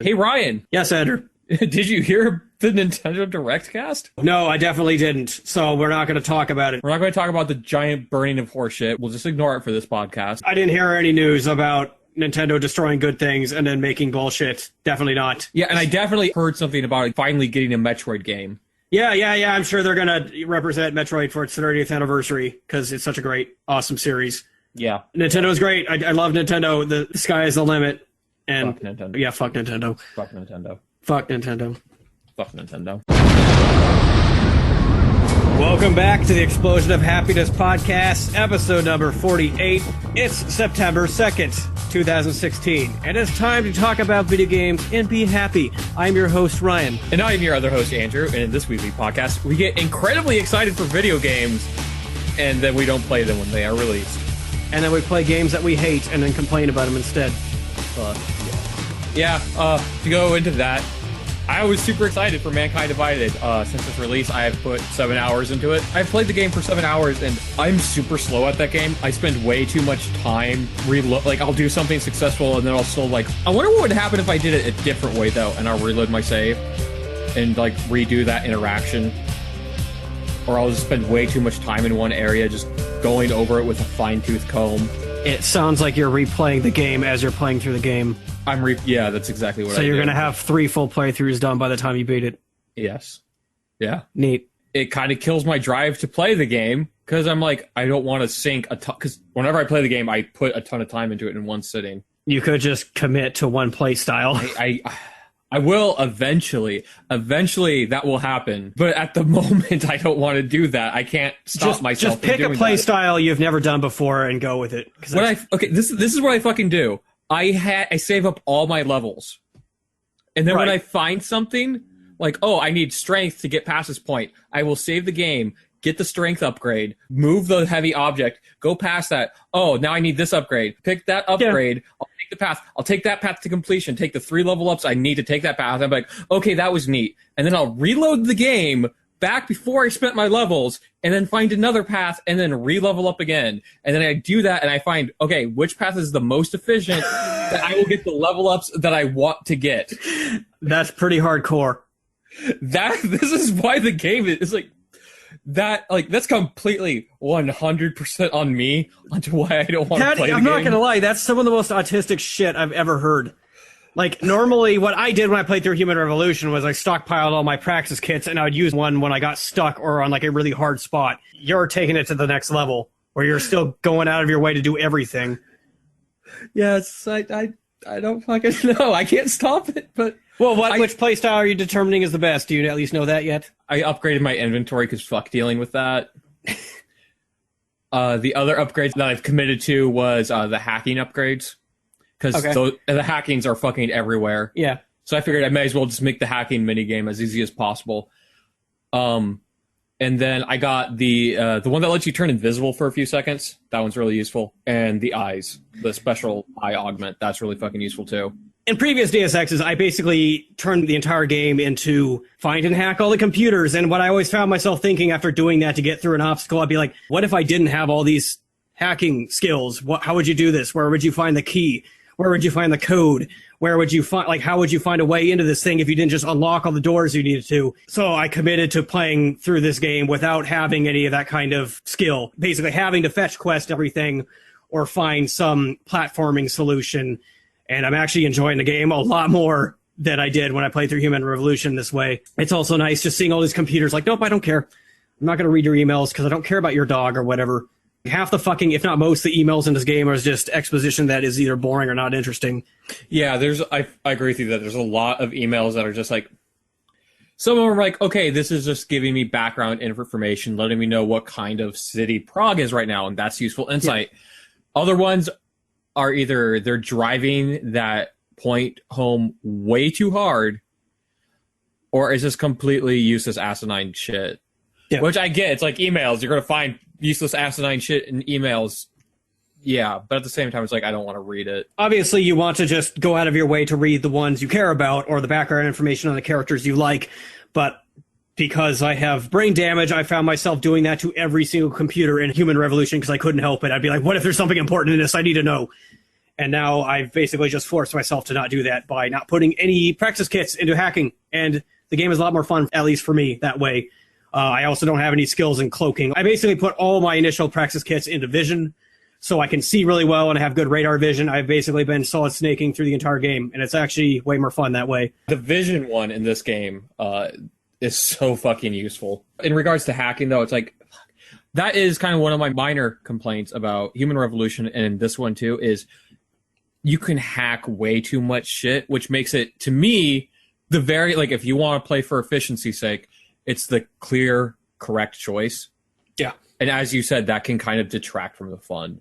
Hey, Ryan. Yes, Andrew. Did you hear the Nintendo Direct cast? No, I definitely didn't. So we're not going to talk about it. We're not going to talk about the giant burning of horseshit. We'll just ignore it for this podcast. I didn't hear any news about Nintendo destroying good things and then making bullshit. Definitely not. Yeah, and I definitely heard something about finally getting a Metroid game. Yeah. I'm sure they're going to represent Metroid for its 30th anniversary because it's such a great, awesome series. Yeah. Nintendo's great. I love Nintendo. The sky is the limit. And fuck Nintendo. Yeah, fuck Nintendo. Fuck Nintendo. Fuck Nintendo. Fuck Nintendo. Welcome back to the Explosion of Happiness podcast, episode number 48. It's September 2nd, 2016, and it's time to talk about video games and be happy. I'm your host, Ryan. And I am your other host, Andrew, and in this weekly podcast, we get incredibly excited for video games, and then we don't play them when they are released. And then we play games that we hate and then complain about them instead. To go into that, I was super excited for Mankind Divided. Since its release, I have put 7 hours into it. I've played the game for 7 hours, and I'm super slow at that game. I spend way too much time I'll do something successful, and then I'll still I wonder what would happen if I did it a different way, though, and I'll reload my save and, redo that interaction. Or I'll just spend way too much time in one area just going over it with a fine-tooth comb. It sounds like you're replaying the game as you're playing through the game. Yeah, that's exactly what I do. So you're going to have 3 full playthroughs done by the time you beat it. Yes. Yeah. Neat. It kind of kills my drive to play the game, because I'm I don't want to sink a ton, because whenever I play the game, I put a ton of time into it in one sitting. You could just commit to one play style. I will eventually. Eventually, that will happen. But at the moment, I don't want to do that. I can't stop myself. Just pick a play style you've never done before and go with it. This is what I fucking do. I save up all my levels, and then when I find something I need strength to get past this point, I will save the game, get the strength upgrade, move the heavy object, go past that. Oh, now I need this upgrade. Pick that upgrade. Yeah. I'll take the path. I'll take that path to completion. Take the 3 level ups I need to take that path. I'm like, okay, that was neat. And then I'll reload the game back before I spent my levels, and then find another path, and then re-level up again. And then I do that, and I find, okay, which path is the most efficient that I will get the level ups that I want to get. That's pretty hardcore. This is why the game is that's completely 100% on me onto why I don't want to play the game. I'm not gonna lie, that's some of the most autistic shit I've ever heard. Normally what I did when I played through Human Revolution was I stockpiled all my practice kits, and I would use one when I got stuck or on a really hard spot. You're taking it to the next level, where you're still going out of your way to do everything. Yes, I don't fucking know. I can't stop it, but... Well, which playstyle are you determining is the best? Do you at least know that yet? I upgraded my inventory because fuck dealing with that. The other upgrades that I've committed to was the hacking upgrades. Because the hackings are fucking everywhere. Yeah. So I figured I may as well just make the hacking minigame as easy as possible. And then I got the one that lets you turn invisible for a few seconds. That one's really useful. And the eyes, the special eye augment, that's really fucking useful too. In previous Deus Exes, I basically turned the entire game into find and hack all the computers. And what I always found myself thinking after doing that to get through an obstacle, I'd be like, what if I didn't have all these hacking skills? How would you do this? Where would you find the key? Where would you find the code? Where would you find, how would you find a way into this thing if you didn't just unlock all the doors you needed to? So I committed to playing through this game without having any of that kind of skill. Basically having to fetch quest everything or find some platforming solution. And I'm actually enjoying the game a lot more than I did when I played through Human Revolution this way. It's also nice just seeing all these computers nope, I don't care. I'm not going to read your emails because I don't care about your dog or whatever. Half the fucking, if not most, the emails in this game are just exposition that is either boring or not interesting. Yeah, I agree with you that there's a lot of emails that are just some of them are okay, this is just giving me background information, letting me know what kind of city Prague is right now, and that's useful insight. Yeah. Other ones are either they're driving that point home way too hard, or it's just completely useless asinine shit. Yeah. Which I get, it's like emails, you're going to find useless asinine shit in emails. Yeah, but at the same time, it's I don't want to read it. Obviously, you want to just go out of your way to read the ones you care about or the background information on the characters you like. But because I have brain damage, I found myself doing that to every single computer in Human Revolution because I couldn't help it. I'd be like, what if there's something important in this I need to know? And now I've basically just forced myself to not do that by not putting any practice kits into hacking. And the game is a lot more fun, at least for me, that way. I also don't have any skills in cloaking. I basically put all my initial practice kits into vision, so I can see really well and have good radar vision. I've basically been solid snaking through the entire game, and it's actually way more fun that way. The vision one in this game is so fucking useful. In regards to hacking, though, it's like, that is kind of one of my minor complaints about Human Revolution and this one, too, is you can hack way too much shit, which makes it, to me, the very, like, if you want to play for efficiency's sake, it's the clear, correct choice. Yeah. And as you said, that can kind of detract from the fun.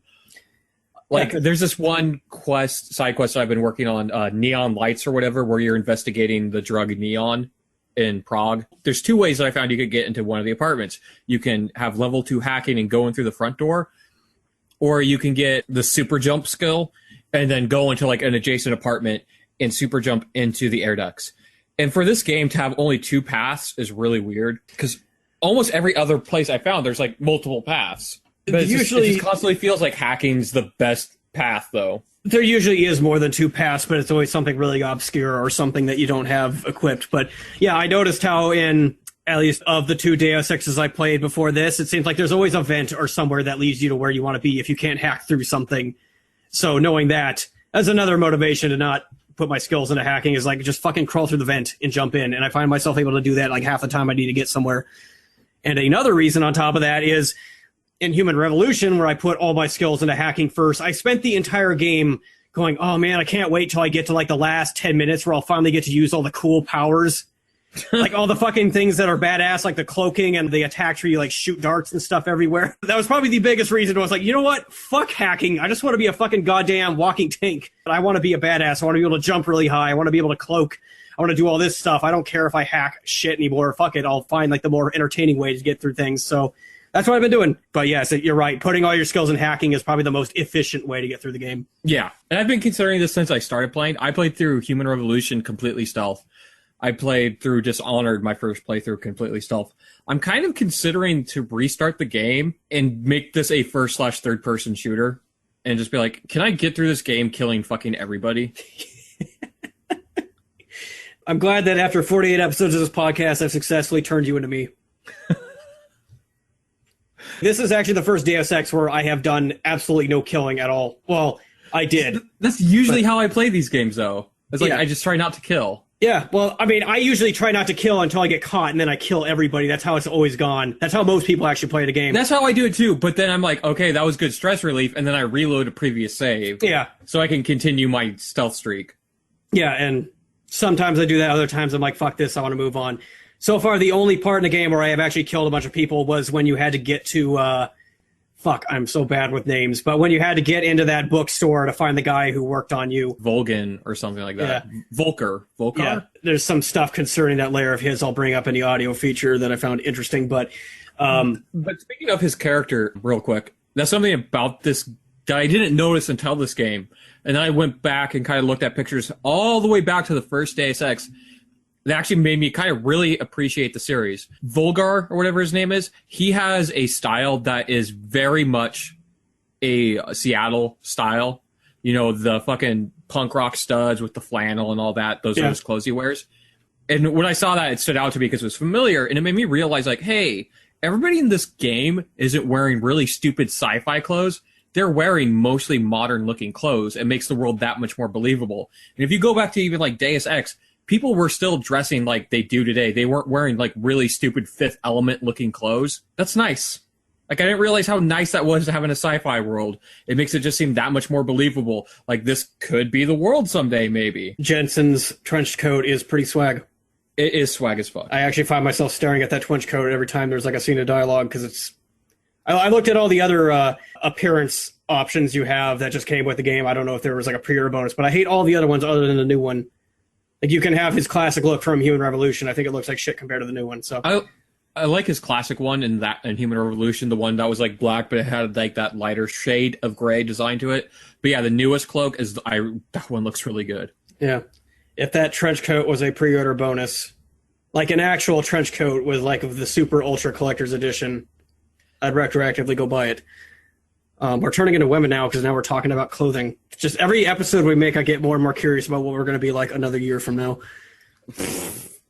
Like, there's this one side quest I've been working on, Neon Lights or whatever, where you're investigating the drug neon in Prague. There's 2 ways that I found you could get into one of the apartments. You can have level 2 hacking and go in through the front door, or you can get the super jump skill and then go into like an adjacent apartment and super jump into the air ducts. And for this game to have only 2 paths is really weird, because almost every other place I found, there's like multiple paths. But it just constantly feels like hacking's the best path, though. There usually is more than 2 paths, but it's always something really obscure or something that you don't have equipped. But yeah, I noticed how in, at least of the 2 Deus Exes I played before this, it seems like there's always a vent or somewhere that leads you to where you want to be if you can't hack through something. So knowing that, as another motivation to not put my skills into hacking, is like just fucking crawl through the vent and jump in. And I find myself able to do that like half the time I need to get somewhere. And another reason on top of that is in Human Revolution, where I put all my skills into hacking first, I spent the entire game going, oh man, I can't wait till I get to like the last 10 minutes where I'll finally get to use all the cool powers. Like all the fucking things that are badass, like the cloaking and the attacks where you like shoot darts and stuff everywhere. That was probably the biggest reason. I was like, you know what? Fuck hacking. I just want to be a fucking goddamn walking tank. I want to be a badass. I want to be able to jump really high. I want to be able to cloak. I want to do all this stuff. I don't care if I hack shit anymore. Fuck it. I'll find like the more entertaining way to get through things. So that's what I've been doing. But yes, you're right. Putting all your skills in hacking is probably the most efficient way to get through the game. Yeah. And I've been considering this since I started playing. I played through Human Revolution completely stealth. I played through Dishonored, my first playthrough, completely stealth. I'm kind of considering to restart the game and make this a first/third person shooter and just be like, can I get through this game killing fucking everybody? I'm glad that after 48 episodes of this podcast, I've successfully turned you into me. This is actually the first Deus Ex where I have done absolutely no killing at all. Well, I did. That's usually how I play these games, though. It's like, I just try not to kill. Yeah, well, I mean, I usually try not to kill until I get caught, and then I kill everybody. That's how it's always gone. That's how most people actually play the game. That's how I do it, too. But then I'm like, okay, that was good stress relief, and then I reload a previous save. Yeah. So I can continue my stealth streak. Yeah, and sometimes I do that. Other times I'm like, fuck this, I want to move on. So far, the only part in the game where I have actually killed a bunch of people was when you had to get to, fuck, I'm so bad with names, but when you had to get into that bookstore to find the guy who worked on you. Volgan or something like that. Yeah. Volkar. Yeah, there's some stuff concerning that layer of his I'll bring up in the audio feature that I found interesting, but speaking of his character, real quick, that's something about this guy I didn't notice until this game, and then I went back and kind of looked at pictures all the way back to the first Deus Ex. That actually made me kind of really appreciate the series. Volgar, or whatever his name is, he has a style that is very much a Seattle style. You know, the fucking punk rock studs with the flannel and all that. Those are his clothes he wears. And when I saw that, it stood out to me because it was familiar, and it made me realize, like, hey, everybody in this game isn't wearing really stupid sci-fi clothes. They're wearing mostly modern-looking clothes. It makes the world that much more believable. And if you go back to even, like, Deus Ex, people were still dressing like they do today. They weren't wearing like really stupid Fifth Element looking clothes. That's nice. Like, I didn't realize how nice that was to have in a sci-fi world. It makes it just seem that much more believable. Like, this could be the world someday, maybe. Jensen's trench coat is pretty swag. It is swag as fuck. I actually find myself staring at that trench coat every time there's like a scene of dialogue because it's... I looked at all the other appearance options you have that just came with the game. I don't know if there was like a pre-order bonus, but I hate all the other ones other than the new one. Like, you can have his classic look from Human Revolution. I think it looks like shit compared to the new one. So I like his classic one in Human Revolution, the one that was like black, but it had like that lighter shade of gray design to it. But yeah, the newest cloak that one looks really good. Yeah, if that trench coat was a pre-order bonus, like an actual trench coat with like the super ultra collector's edition, I'd retroactively go buy it. We're turning into women now because now we're talking about clothing. Just every episode we make, I get more and more curious about what we're going to be like another year from now.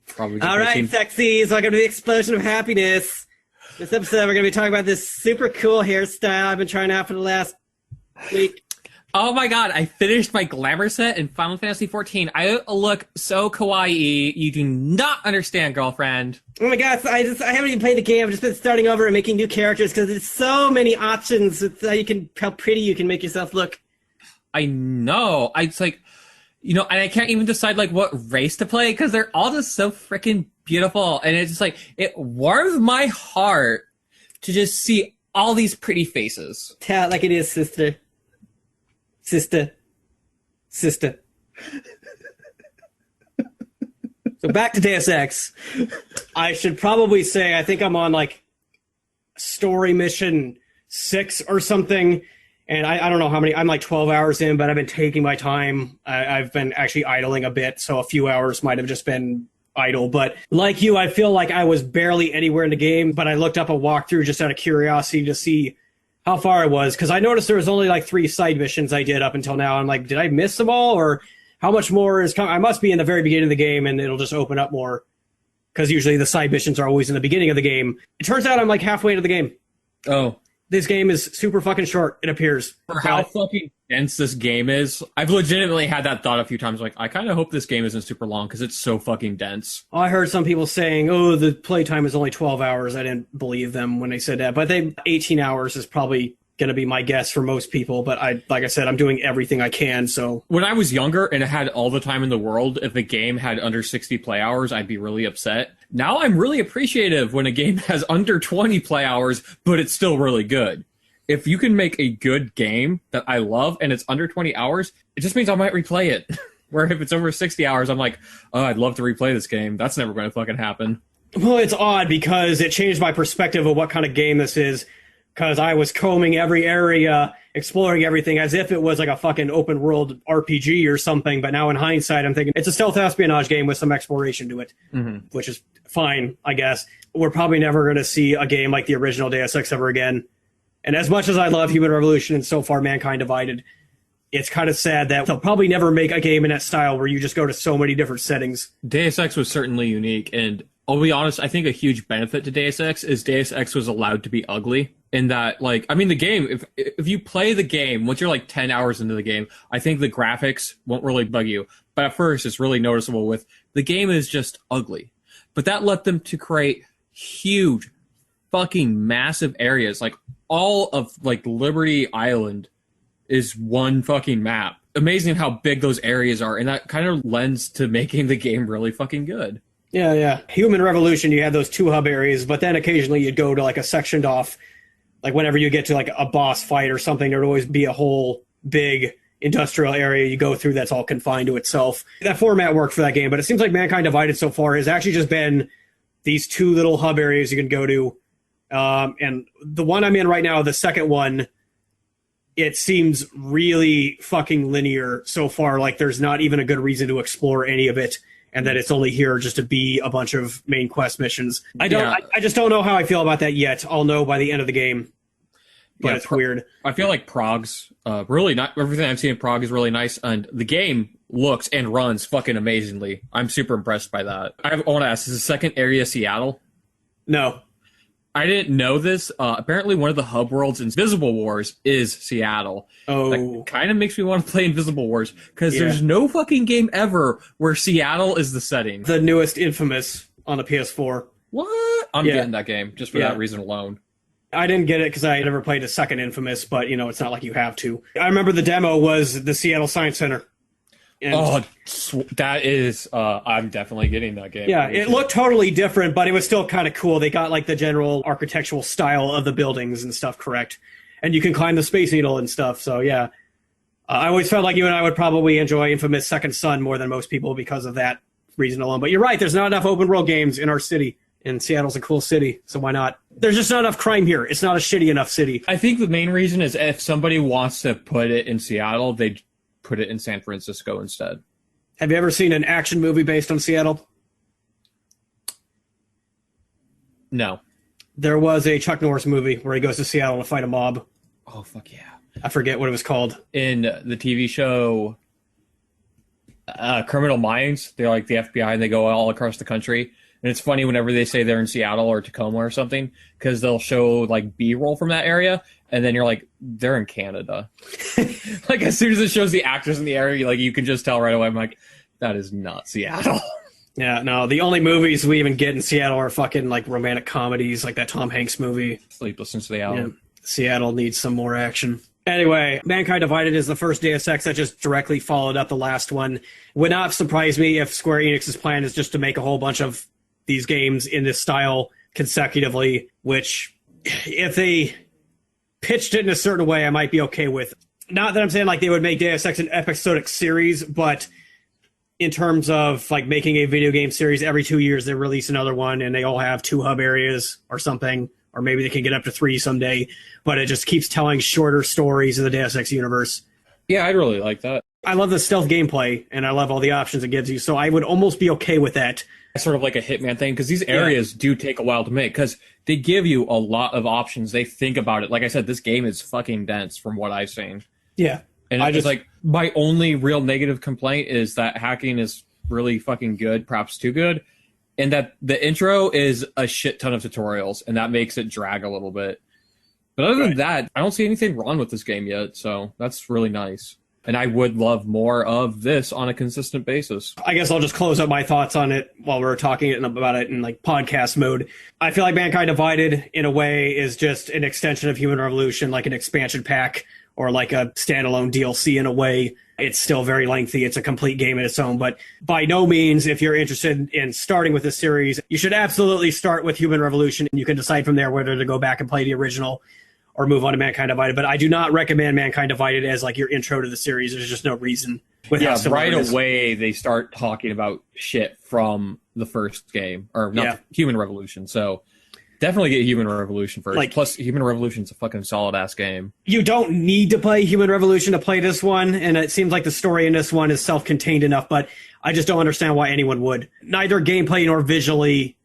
Probably. All right, sexies, welcome to the explosion of happiness. This episode, we're going to be talking about this super cool hairstyle I've been trying out for the last week. Oh my god, I finished my glamour set in Final Fantasy XIV. I look so kawaii. You do not understand, girlfriend. Oh my god, I haven't even played the game. I've just been starting over and making new characters because there's so many options with how pretty you can make yourself look. I know. It's like, and I can't even decide like what race to play because they're all just so freaking beautiful. And it's just like, it warms my heart to just see all these pretty faces. Tell it like it is, sister. Sister. So back to Deus Ex. I should probably say I think I'm on like story mission 6 or something. And I don't know how many. I'm like 12 hours in, but I've been taking my time. I've been actually idling a bit. So a few hours might have just been idle. But like you, I feel like I was barely anywhere in the game. But I looked up a walkthrough just out of curiosity to see how far I was, because I noticed there was only like 3 side missions I did up until now. I'm like, did I miss them all, or how much more is coming? I must be in the very beginning of the game, and it'll just open up more, because usually the side missions are always in the beginning of the game. It turns out I'm like halfway into the game. Oh. This game is super fucking short, it appears. For how fucking dense this game is, I've legitimately had that thought a few times. Like, I kind of hope this game isn't super long because it's so fucking dense. I heard some people saying, oh, the playtime is only 12 hours. I didn't believe them when they said that. But 18 hours is probably going to be my guess for most people. But like I said, I'm doing everything I can. So when I was younger and I had all the time in the world, if the game had under 60 play hours, I'd be really upset. Now I'm really appreciative when a game has under 20 play hours, but it's still really good. If you can make a good game that I love and it's under 20 hours, it just means I might replay it. Where if it's over 60 hours, I'm like, oh, I'd love to replay this game. That's never going to fucking happen. Well, it's odd because it changed my perspective of what kind of game this is. Because I was combing every area, exploring everything as if it was like a fucking open world RPG or something. But now in hindsight, I'm thinking it's a stealth espionage game with some exploration to it, which is fine, I guess. We're probably never going to see a game like the original Deus Ex ever again. And as much as I love Human Revolution and so far Mankind Divided, it's kind of sad that they'll probably never make a game in that style where you just go to so many different settings. Deus Ex was certainly unique, and I'll be honest, I think a huge benefit to Deus Ex is Deus Ex was allowed to be ugly. In that, like, I mean, the game, if you play the game, once you're like 10 hours into the game, I think the graphics won't really bug you. But at first, it's really noticeable with the game is just ugly. But that led them to create huge, fucking massive areas. Like, all of, like, Liberty Island is one fucking map. Amazing how big those areas are. And that kind of lends to making the game really fucking good. Yeah. Human Revolution, you had those 2 hub areas, but then occasionally you'd go to like a sectioned off. Like whenever you get to like a boss fight or something, there'd always be a whole big industrial area you go through that's all confined to itself. That format worked for that game, but it seems like Mankind Divided so far has actually just been these 2 little hub areas you can go to. And the one I'm in right now, the second one, it seems really fucking linear so far. Like there's not even a good reason to explore any of it. And that it's only here just to be a bunch of main quest missions. I just don't know how I feel about that yet. I'll know by the end of the game. But it's weird. I feel like Prague's really not everything I've seen in Prague is really nice, and the game looks and runs fucking amazingly. I'm super impressed by that. I want to ask: is the second area Seattle? No. I didn't know this. Apparently, one of the hub worlds in Invisible Wars is Seattle. Oh. That kind of makes me want to play Invisible Wars, because there's no fucking game ever where Seattle is the setting. The newest Infamous on the PS4. What? I'm getting that game, just for that reason alone. I didn't get it because I never played a second Infamous, but, it's not like you have to. I remember the demo was the Seattle Science Center. And that is, I'm definitely getting that game. Yeah, it looked totally different, but it was still kind of cool. They got like the general architectural style of the buildings and stuff correct. And you can climb the Space Needle and stuff, so yeah. I always felt like you and I would probably enjoy Infamous Second Son more than most people because of that reason alone. But you're right, there's not enough open world games in our city. And Seattle's a cool city, so why not? There's just not enough crime here. It's not a shitty enough city. I think the main reason is if somebody wants to put it in Seattle, they'd put it in San Francisco instead. Have you ever seen an action movie based on Seattle? No. There was a Chuck Norris movie where he goes to Seattle to fight a mob. Oh, fuck yeah. I forget what it was called. In the TV show Criminal Minds, they're like the FBI and they go all across the country. And it's funny whenever they say they're in Seattle or Tacoma or something, because they'll show like B-roll from that area, and then you're like, they're in Canada. Like as soon as it shows the actors in the area, like you can just tell right away. I'm like, that is not Seattle. Yeah, no, the only movies we even get in Seattle are fucking like romantic comedies, like that Tom Hanks movie. Sleepless in Seattle. Yeah. Seattle needs some more action. Anyway, Mankind Divided is the first Deus Ex that just directly followed up the last one. Would not surprise me if Square Enix's plan is just to make a whole bunch of these games in this style consecutively, which if they pitched it in a certain way, I might be okay with. Not that I'm saying like they would make Deus Ex an episodic series, but in terms of like making a video game series every 2 years, they release another one and they all have 2 hub areas or something, or maybe they can get up to 3 someday, but it just keeps telling shorter stories in the Deus Ex universe. Yeah, I'd really like that. I love the stealth gameplay and I love all the options it gives you, so I would almost be okay with that. Sort of like a Hitman thing, because these areas do take a while to make, because they give you a lot of options. They think about it. Like I said, this game is fucking dense from what I've seen. Yeah. And it's like, my only real negative complaint is that hacking is really fucking good, perhaps too good, and that the intro is a shit ton of tutorials, and that makes it drag a little bit. But other than that, I don't see anything wrong with this game yet, so that's really nice. And I would love more of this on a consistent basis. I guess I'll just close up my thoughts on it while we're talking about it in like podcast mode. I feel like Mankind Divided, in a way, is just an extension of Human Revolution, like an expansion pack or like a standalone DLC in a way. It's still very lengthy. It's a complete game in its own. But by no means, if you're interested in starting with this series, you should absolutely start with Human Revolution. And you can decide from there whether to go back and play the original or move on to Mankind Divided. But I do not recommend Mankind Divided as like your intro to the series. There's just no reason. Right away they start talking about shit from the first game, or not Human Revolution. So definitely get Human Revolution first. Like, plus, Human Revolution's a fucking solid-ass game. You don't need to play Human Revolution to play this one, and it seems like the story in this one is self-contained enough, but I just don't understand why anyone would. Neither gameplay nor visually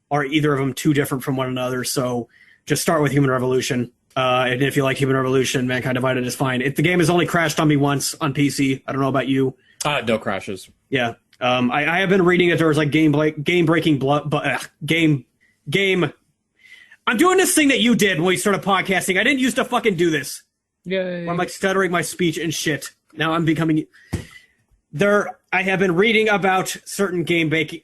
are either of them too different from one another, so just start with Human Revolution. And if you like Human Revolution, Mankind Divided is fine. The game has only crashed on me once on PC. I don't know about you. No crashes. Yeah. I have been reading that there was like game-breaking game. I'm doing this thing that you did when we started podcasting. I didn't used to fucking do this. Yay. I'm like stuttering my speech and shit. Now I'm becoming I have been reading about certain game-breaking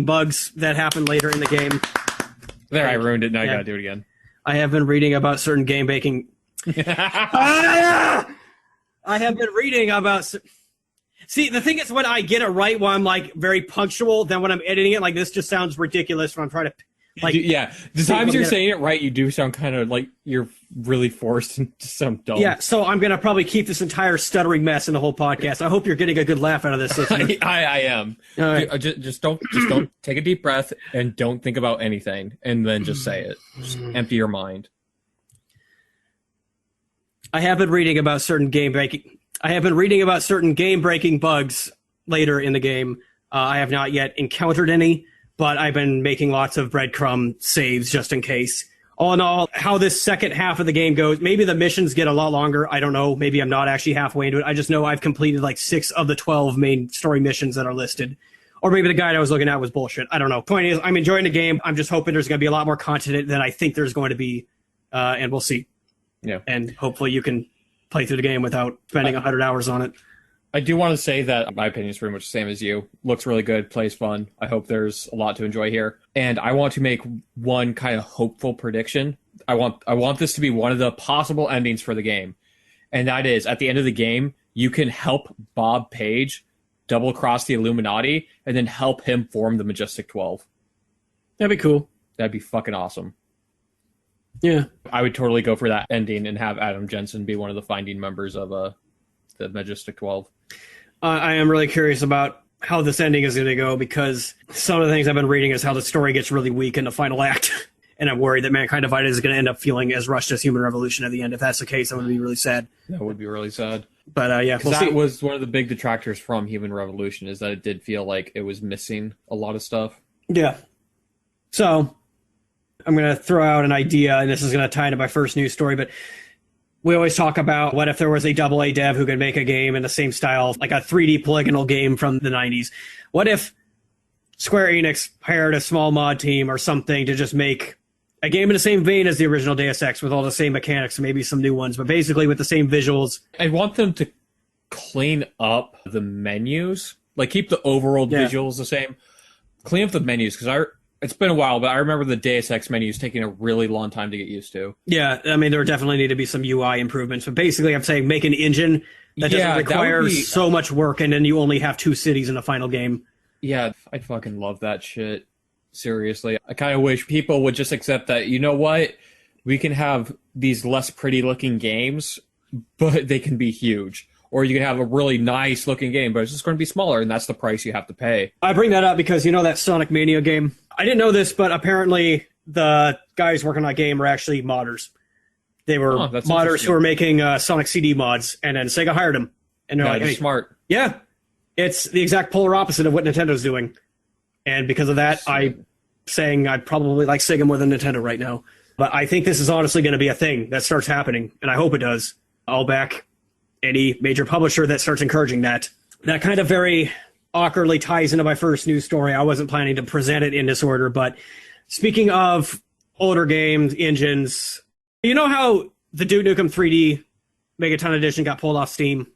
bugs that happen later in the game. There, I ruined it. Now I gotta do it again. I have been reading about certain game-breaking... I have been reading about... See, the thing is, when I get it right, when I'm like very punctual, then when I'm editing it, like this just sounds ridiculous when I'm trying to, like, the times you're saying it right, you do sound kind of like you're really forced into some dumb. Yeah, so I'm gonna probably keep this entire stuttering mess in the whole podcast. I hope you're getting a good laugh out of this. I am. All right. Just don't take a deep breath and don't think about anything, and then just say it. Just empty your mind. I have been reading about certain game-breaking bugs later in the game. I have not yet encountered any, but I've been making lots of breadcrumb saves just in case. All in all, how this second half of the game goes, maybe the missions get a lot longer. I don't know. Maybe I'm not actually halfway into it. I just know I've completed like 6 of the 12 main story missions that are listed. Or maybe the guide I was looking at was bullshit. I don't know. Point is, I'm enjoying the game. I'm just hoping there's going to be a lot more content than I think there's going to be, and we'll see. Yeah. And hopefully you can play through the game without spending 100 hours on it. I do want to say that my opinion is pretty much the same as you. Looks really good, plays fun. I hope there's a lot to enjoy here. And I want to make one kind of hopeful prediction. I want this to be one of the possible endings for the game. And that is, at the end of the game, you can help Bob Page double-cross the Illuminati and then help him form the Majestic 12. That'd be cool. That'd be fucking awesome. Yeah. I would totally go for that ending and have Adam Jensen be one of the founding members of the Majestic 12. I am really curious about how this ending is going to go, because some of the things I've been reading is how the story gets really weak in the final act. And I'm worried that Mankind Divided is going to end up feeling as rushed as Human Revolution at the end. If that's the case, I'm going to be really sad. That would be really sad. But yeah, we'll see. That was one of the big detractors from Human Revolution, is that it did feel like it was missing a lot of stuff. Yeah. So I'm going to throw out an idea, and this is going to tie into my first news story, but we always talk about what if there was a AA dev who could make a game in the same style, like a 3D polygonal game from the 90s. What if Square Enix hired a small mod team or something to just make a game in the same vein as the original Deus Ex with all the same mechanics, maybe some new ones, but basically with the same visuals? I want them to clean up the menus, like keep the overall visuals the same. Clean up the menus, because it's been a while, but I remember the Deus Ex menus taking a really long time to get used to. Yeah, I mean, there definitely need to be some UI improvements, but basically I'm saying make an engine that doesn't require so much work, and then you only have 2 cities in the final game. Yeah, I fucking love that shit. Seriously. I kind of wish people would just accept that, you know what? We can have these less pretty looking games, but they can be huge. Or you can have a really nice looking game, but it's just going to be smaller, and that's the price you have to pay. I bring that up because you know that Sonic Mania game? I didn't know this, but apparently the guys working on that game are actually modders. They were modders who were making Sonic CD mods, and then Sega hired them. And they're like, hey, smart. Yeah, it's the exact polar opposite of what Nintendo's doing. And because of that, I'm saying I probably like Sega more than Nintendo right now. But I think this is honestly going to be a thing that starts happening, and I hope it does. I'll back any major publisher that starts encouraging that. That kind of very awkwardly ties into my first news story. I wasn't planning to present it in this order, but speaking of older games, engines, you know how the Duke Nukem 3D Megaton Edition got pulled off Steam?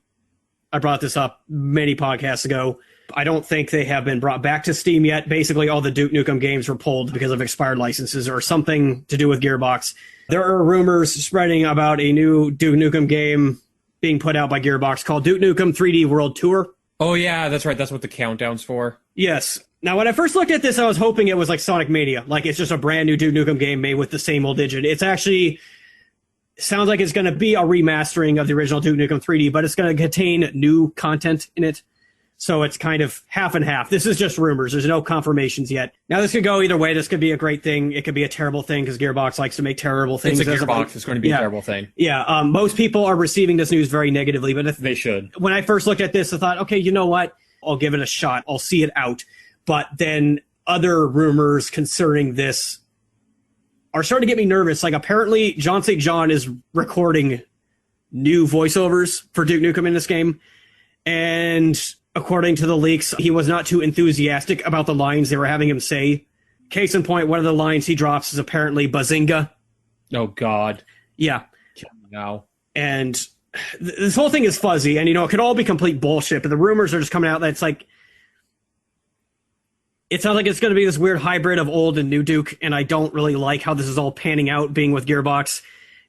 I brought this up many podcasts ago. I don't think they have been brought back to Steam yet. Basically, all the Duke Nukem games were pulled because of expired licenses or something to do with Gearbox. There are rumors spreading about a new Duke Nukem game being put out by Gearbox called Duke Nukem 3D World Tour. Oh, yeah, that's right. That's what the countdown's for. Yes. Now, when I first looked at this, I was hoping it was like Sonic Mania. Like, it's just a brand new Duke Nukem game made with the same old engine. It's actually sounds like it's going to be a remastering of the original Duke Nukem 3D, but it's going to contain new content in it. So it's kind of half and half. This is just rumors. There's no confirmations yet. Now, this could go either way. This could be a great thing. It could be a terrible thing because Gearbox likes to make terrible things. It's a Gearbox. It's going to be a terrible thing. Yeah. Most people are receiving this news very negatively, but they should. When I first looked at this, I thought, okay, you know what? I'll give it a shot. I'll see it out. But then other rumors concerning this are starting to get me nervous. Like, apparently, John St. John is recording new voiceovers for Duke Nukem in this game. And according to the leaks, he was not too enthusiastic about the lines they were having him say. Case in point, one of the lines he drops is apparently Bazinga. Oh, God. Yeah. No. And this whole thing is fuzzy, and, you know, it could all be complete bullshit, but the rumors are just coming out that it's like, it sounds like it's going to be this weird hybrid of old and new Duke, and I don't really like how this is all panning out, being with Gearbox.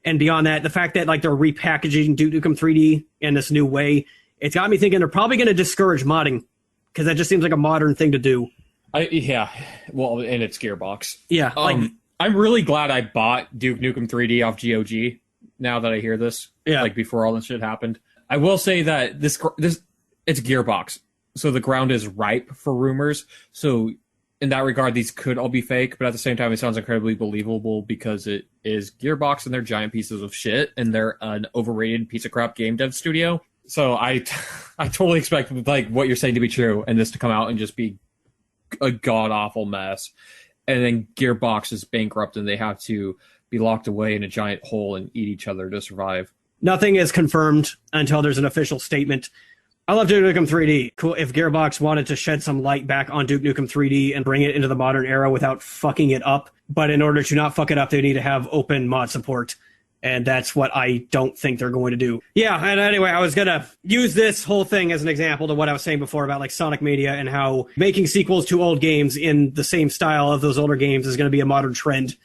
And beyond that, the fact that, like, they're repackaging Duke Nukem 3D in this new way, it's got me thinking they're probably going to discourage modding, because that just seems like a modern thing to do. Yeah, well, and it's Gearbox. Yeah. I'm really glad I bought Duke Nukem 3D off GOG now that I hear this. Yeah. Like, before all this shit happened. I will say that this it's Gearbox, so the ground is ripe for rumors. So in that regard, these could all be fake, but at the same time, it sounds incredibly believable because it is Gearbox and they're giant pieces of shit, and they're an overrated piece of crap game dev studio. So I totally expect, like, what you're saying to be true, and this to come out and just be a god-awful mess. And then Gearbox is bankrupt, and they have to be locked away in a giant hole and eat each other to survive. Nothing is confirmed until there's an official statement. I love Duke Nukem 3D. Cool. If Gearbox wanted to shed some light back on Duke Nukem 3D and bring it into the modern era without fucking it up. But in order to not fuck it up, they need to have open mod support. And that's what I don't think they're going to do. Yeah, and anyway, I was going to use this whole thing as an example to what I was saying before about, like, Sonic Mania and how making sequels to old games in the same style of those older games is going to be a modern trend.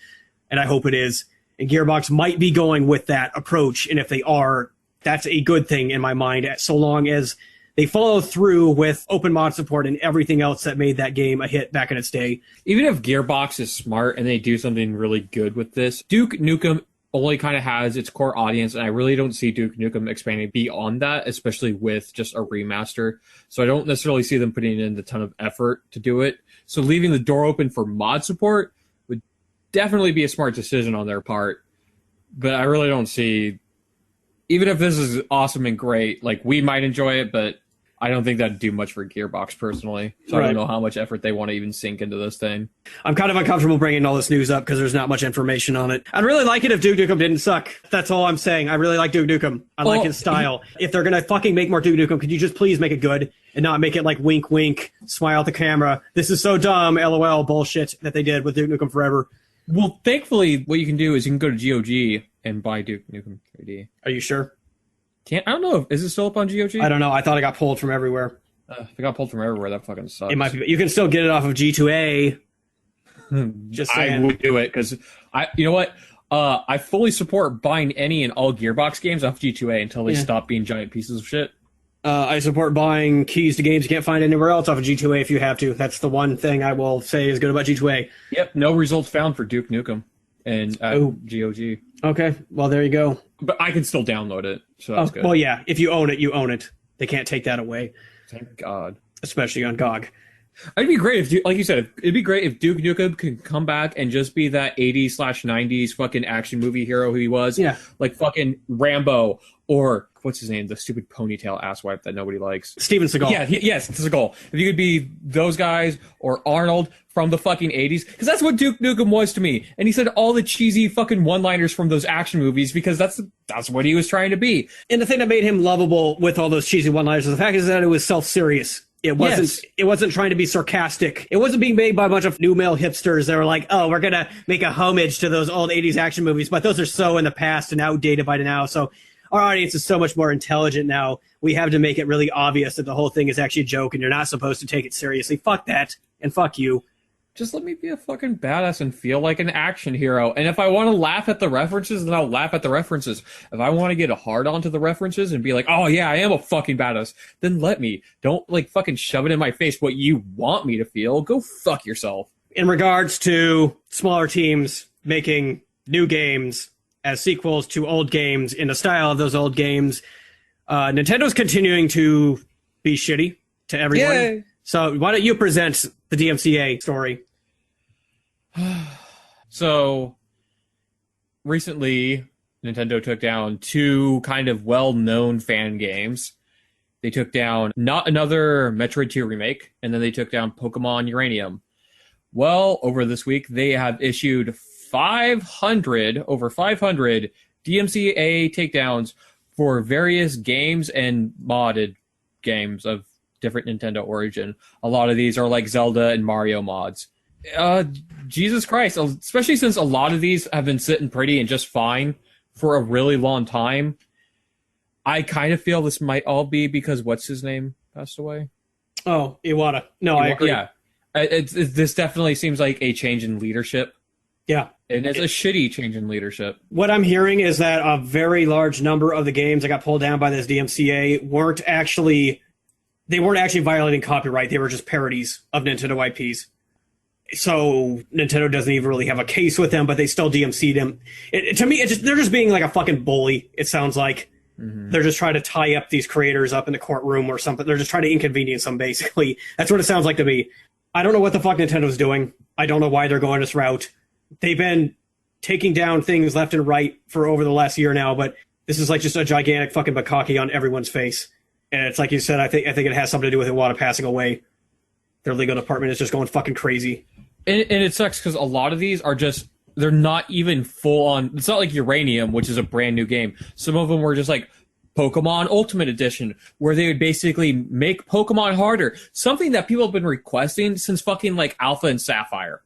And I hope it is. And Gearbox might be going with that approach. And if they are, that's a good thing in my mind, so long as they follow through with open mod support and everything else that made that game a hit back in its day. Even if Gearbox is smart and they do something really good with this, Duke Nukem only kind of has its core audience, and I really don't see Duke Nukem expanding beyond that, especially with just a remaster. So I don't necessarily see them putting in a ton of effort to do it. So leaving the door open for mod support would definitely be a smart decision on their part. But I really don't see, even if this is awesome and great, like, we might enjoy it, but I don't think that'd do much for Gearbox personally. So I don't know how much effort they want to even sink into this thing. I'm kind of uncomfortable bringing all this news up because there's not much information on it. I'd really like it if Duke Nukem didn't suck. That's all I'm saying. I really like Duke Nukem. I like his style. If they're going to fucking make more Duke Nukem, could you just please make it good and not make it like wink, wink, smile at the camera? This is so dumb, LOL bullshit that they did with Duke Nukem Forever. Well, thankfully, what you can do is you can go to GOG and buy Duke Nukem 3D. Are you sure? I don't know. Is it still up on GOG? I don't know. I thought it got pulled from everywhere. If it got pulled from everywhere, that fucking sucks. It might be. You can still get it off of G2A. Just saying. I would do it because you know what? I fully support buying any and all Gearbox games off G2A until they stop being giant pieces of shit. I support buying keys to games you can't find anywhere else off of G2A if you have to. That's the one thing I will say is good about G2A. Yep, no results found for Duke Nukem and GOG. Okay, well, there you go. But I can still download it, so that's good. Well, yeah, if you own it, you own it. They can't take that away. Thank God. Especially on GOG. It'd be great if, like you said, it'd be great if Duke Nukem could come back and just be that 80s/90s fucking action movie hero who he was. Yeah. Like fucking Rambo or, what's his name? The stupid ponytail asswipe that nobody likes. Steven Seagal. Yeah, yes, Seagal. If you could be those guys or Arnold from the fucking 80s, because that's what Duke Nukem was to me. And he said all the cheesy fucking one-liners from those action movies because that's what he was trying to be. And the thing that made him lovable with all those cheesy one-liners is the fact is that it was self-serious. It wasn't trying to be sarcastic. It wasn't being made by a bunch of new male hipsters that were like, oh, we're going to make a homage to those old 80s action movies. But those are so in the past and outdated by now. So our audience is so much more intelligent now. We have to make it really obvious that the whole thing is actually a joke and you're not supposed to take it seriously. Fuck that. And fuck you. Just let me be a fucking badass and feel like an action hero. And if I want to laugh at the references, then I'll laugh at the references. If I want to get a hard onto the references and be like, oh yeah, I am a fucking badass, then let me. Don't like fucking shove it in my face what you want me to feel. Go fuck yourself. In regards to smaller teams making new games as sequels to old games in the style of those old games, Nintendo's continuing to be shitty to everyone. Yay. So why don't you present the DMCA story? So recently, Nintendo took down two kind of well-known fan games. They took down Not Another Metroid 2 remake, and then they took down Pokemon Uranium. Well, over this week, they have issued over 500 DMCA takedowns for various games and modded games of different Nintendo origin. A lot of these are like Zelda and Mario mods. Jesus Christ, especially since a lot of these have been sitting pretty and just fine for a really long time. I kind of feel this might all be because what's his name passed away. Oh, Iwata. No, I agree. Yeah, this definitely seems like a change in leadership. Yeah. And it's a shitty change in leadership. What I'm hearing is that a very large number of the games that got pulled down by this DMCA weren't actually violating copyright. They were just parodies of Nintendo IPs. So Nintendo doesn't even really have a case with them, but they still DMC'd them. To me, they're just being like a fucking bully, it sounds like. Mm-hmm. They're just trying to tie up these creators up in the courtroom or something. They're just trying to inconvenience them, basically. That's what it sounds like to me. I don't know what the fuck Nintendo's doing. I don't know why they're going this route. They've been taking down things left and right for over the last year now, but this is like just a gigantic fucking bukkake on everyone's face. And it's like you said, I think it has something to do with Iwata passing away. Their legal department is just going fucking crazy. And it sucks because a lot of these are just, they're not even full on. It's not like Uranium, which is a brand new game. Some of them were just like Pokemon Ultimate Edition, where they would basically make Pokemon harder. Something that people have been requesting since fucking like Alpha and Sapphire.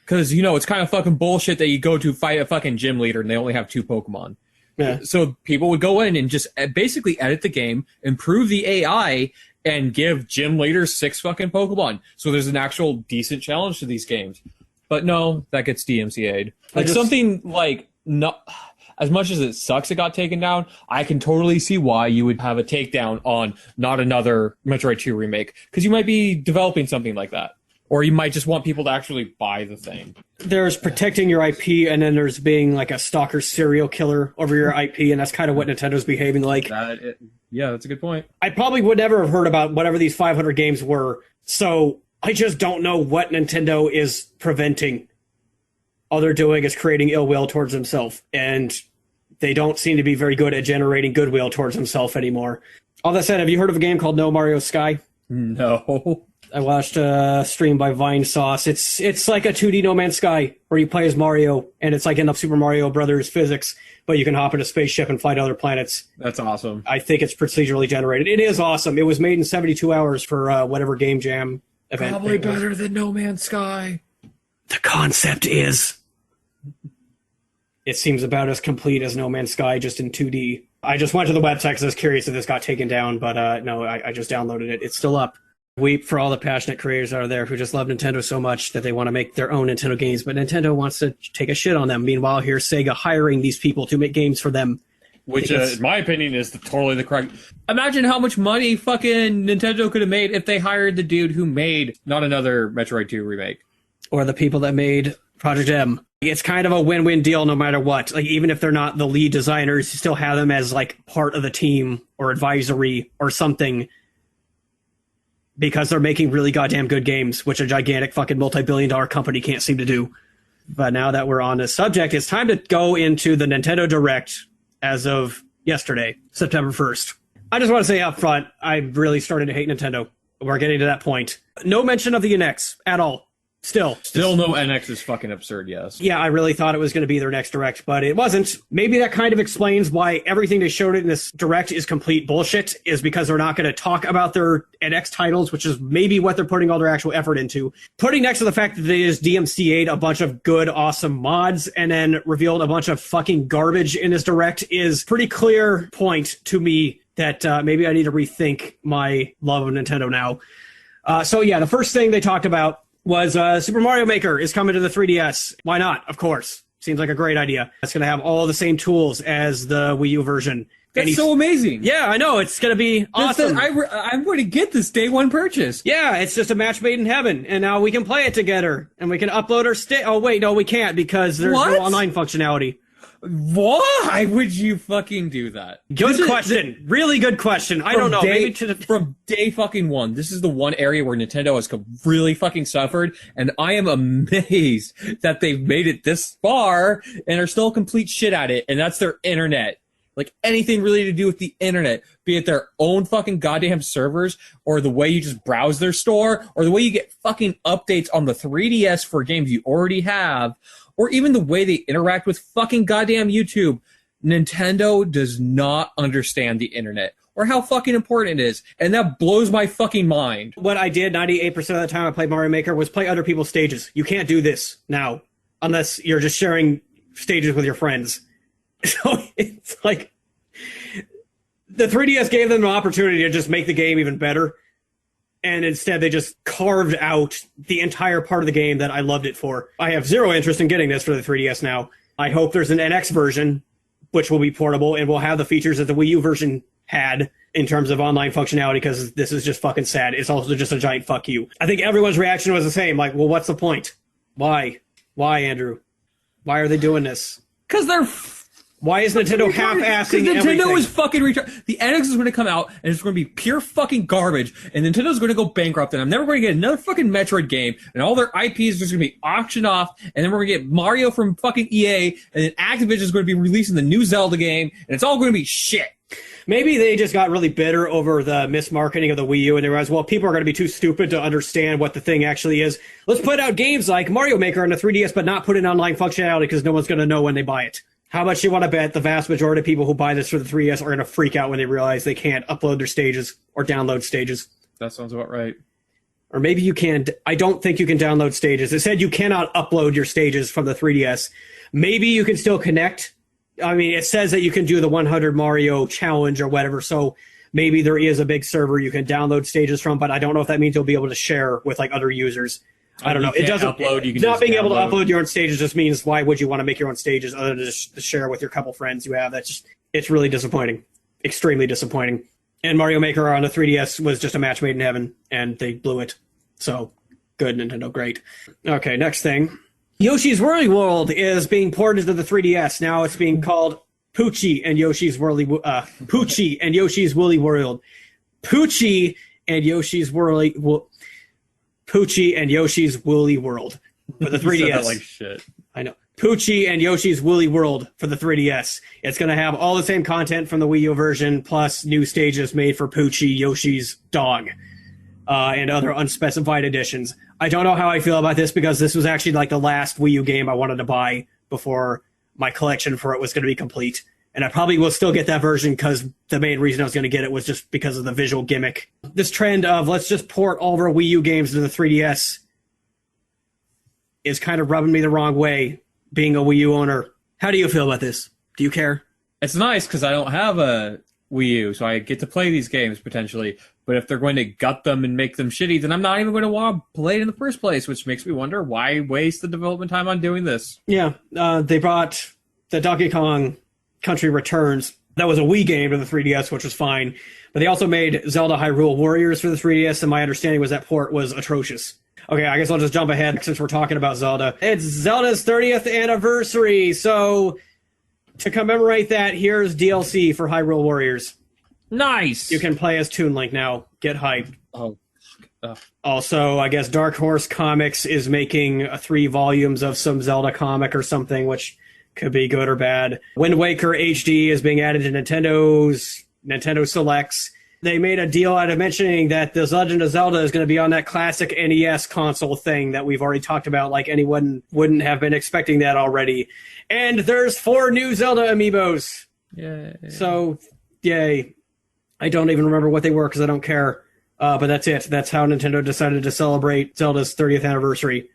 Because, it's kind of fucking bullshit that you go to fight a fucking gym leader and they only have 2 Pokemon. Yeah. So people would go in and just basically edit the game, improve the AI, and give gym leaders 6 fucking Pokemon. So there's an actual decent challenge to these games. But no, that gets DMCA'd. Something like, not as much as it sucks it got taken down, I can totally see why you would have a takedown on Not Another Metroid 2 remake. Because you might be developing something like that. Or you might just want people to actually buy the thing. There's protecting your IP, and then there's being like a stalker serial killer over your IP, and that's kind of what Nintendo's behaving like. Yeah, that's a good point. I probably would never have heard about whatever these 500 games were, so I just don't know what Nintendo is preventing. All they're doing is creating ill will towards themselves, and they don't seem to be very good at generating goodwill towards themselves anymore. All that said, have you heard of a game called No Mario Sky? No. I watched a stream by Vine Sauce. It's like a 2D No Man's Sky where you play as Mario, and it's like in the Super Mario Brothers physics, but you can hop in a spaceship and fly to other planets. That's awesome. I think it's procedurally generated. It is awesome. It was made in 72 hours for whatever Game Jam event. Probably better than No Man's Sky. The concept is... It seems about as complete as No Man's Sky, just in 2D. I just went to the website because I was curious if this got taken down, but no, I just downloaded it. It's still up. Weep for all the passionate creators out there who just love Nintendo so much that they want to make their own Nintendo games, but Nintendo wants to take a shit on them. Meanwhile, here's Sega hiring these people to make games for them. Which, in my opinion, is totally the correct... Imagine how much money fucking Nintendo could have made if they hired the dude who made not another Metroid 2 remake. Or the people that made Project M. It's kind of a win-win deal no matter what. Like, even if they're not the lead designers, you still have them as, like, part of the team or advisory or something, because they're making really goddamn good games, which a gigantic fucking multi-billion-dollar company can't seem to do. But now that we're on this subject, it's time to go into the Nintendo Direct as of yesterday, September 1st. I just want to say up front, I really started to hate Nintendo. We're getting to that point. No mention of the NX at all. Still no NX is fucking absurd, yes. Yeah, I really thought it was going to be their next Direct, but it wasn't. Maybe that kind of explains why everything they showed in this Direct is complete bullshit, is because they're not going to talk about their NX titles, which is maybe what they're putting all their actual effort into. Putting next to the fact that they just DMCA'd a bunch of good, awesome mods and then revealed a bunch of fucking garbage in this Direct is pretty clear point to me that maybe I need to rethink my love of Nintendo now. So yeah, the first thing they talked about was Super Mario Maker is coming to the 3DS. Why not? Of course. Seems like a great idea. It's going to have all the same tools as the Wii U version. That's so amazing. Yeah, I know. It's going to be awesome. I'm going to get this day one purchase. Yeah, it's just a match made in heaven. And now we can play it together. And we can upload our Oh, wait, no, we can't because there's no online functionality. Why would you fucking do that? Good question. Really good question. I don't know. Maybe from day fucking one, this is the one area where Nintendo has really fucking suffered, and I am amazed that they've made it this far and are still complete shit at it, and that's their internet. Like, anything really to do with the internet, be it their own fucking goddamn servers, or the way you just browse their store, or the way you get fucking updates on the 3DS for games you already have, or even the way they interact with fucking goddamn YouTube. Nintendo does not understand the internet or how fucking important it is, and that blows my fucking mind. What I did 98% of the time I played Mario Maker was play other people's stages. You can't do this now unless you're just sharing stages with your friends. So it's like the 3DS gave them an opportunity to just make the game even better, and instead they just carved out the entire part of the game that I loved it for. I have zero interest in getting this for the 3DS now. I hope there's an NX version, which will be portable and will have the features that the Wii U version had in terms of online functionality, because this is just fucking sad. It's also just a giant fuck you. I think everyone's reaction was the same. Like, well, what's the point? Why? Why, Andrew? Why are they doing this? Because they're... Why is Nintendo half-assing everything? Nintendo is fucking retarded. The NX is going to come out, and it's going to be pure fucking garbage, and Nintendo's going to go bankrupt, and I'm never going to get another fucking Metroid game, and all their IPs are just going to be auctioned off, and then we're going to get Mario from fucking EA, and then Activision is going to be releasing the new Zelda game, and it's all going to be shit. Maybe they just got really bitter over the mismarketing of the Wii U, and they realized, well, people are going to be too stupid to understand what the thing actually is. Let's put out games like Mario Maker on the 3DS, but not put in online functionality because no one's going to know when they buy it. How much you want to bet the vast majority of people who buy this for the 3DS are going to freak out when they realize they can't upload their stages or download stages? That sounds about right. Or maybe you can. I don't think you can download stages. It said you cannot upload your stages from the 3DS. Maybe you can still connect. I mean, it says that you can do the 100 Mario challenge or whatever, so maybe there is a big server you can download stages from, but I don't know if that means you'll be able to share with like other users. I don't know. It doesn't upload. You can not being able to upload your own stages just means why would you want to make your own stages other than just to share with your couple friends you have? It's really disappointing, extremely disappointing. And Mario Maker on the 3DS was just a match made in heaven, and they blew it. So good, Nintendo, great. Okay, next thing, Yoshi's Woolly World is being ported into the 3DS. Now it's being called Poochie and Yoshi's Woolly Poochie and Yoshi's Woolly World. Poochie and Yoshi's Woolly. Poochie and Yoshi's Woolly World for the 3DS. You said that like shit. I know. Poochie and Yoshi's Woolly World for the 3DS. It's going to have all the same content from the Wii U version, plus new stages made for Poochie, Yoshi's dog, and other unspecified additions. I don't know how I feel about this because this was actually like the last Wii U game I wanted to buy before my collection for it was going to be complete. And I probably will still get that version because the main reason I was going to get it was just because of the visual gimmick. This trend of let's just port all of our Wii U games to the 3DS is kind of rubbing me the wrong way, being a Wii U owner. How do you feel about this? Do you care? It's nice because I don't have a Wii U, so I get to play these games potentially. But if they're going to gut them and make them shitty, then I'm not even going to want to play it in the first place, which makes me wonder why waste the development time on doing this. Yeah, they brought the Donkey Kong Country Returns. That was a Wii game to the 3DS, which was fine. But they also made Zelda Hyrule Warriors for the 3DS, and my understanding was that port was atrocious. Okay, I guess I'll just jump ahead since we're talking about Zelda. It's Zelda's 30th anniversary, so to commemorate that, here's DLC for Hyrule Warriors. Nice! You can play as Toon Link now. Get hyped. Oh. Also, I guess Dark Horse Comics is making 3 volumes of some Zelda comic or something, which could be good or bad. Wind Waker HD is being added to Nintendo Selects. They made a deal out of mentioning that The Legend of Zelda is going to be on that classic NES console thing that we've already talked about, like anyone wouldn't have been expecting that already. And there's 4 new Zelda amiibos. Yay. So, yay. I don't even remember what they were because I don't care. But that's it. That's how Nintendo decided to celebrate Zelda's 30th anniversary.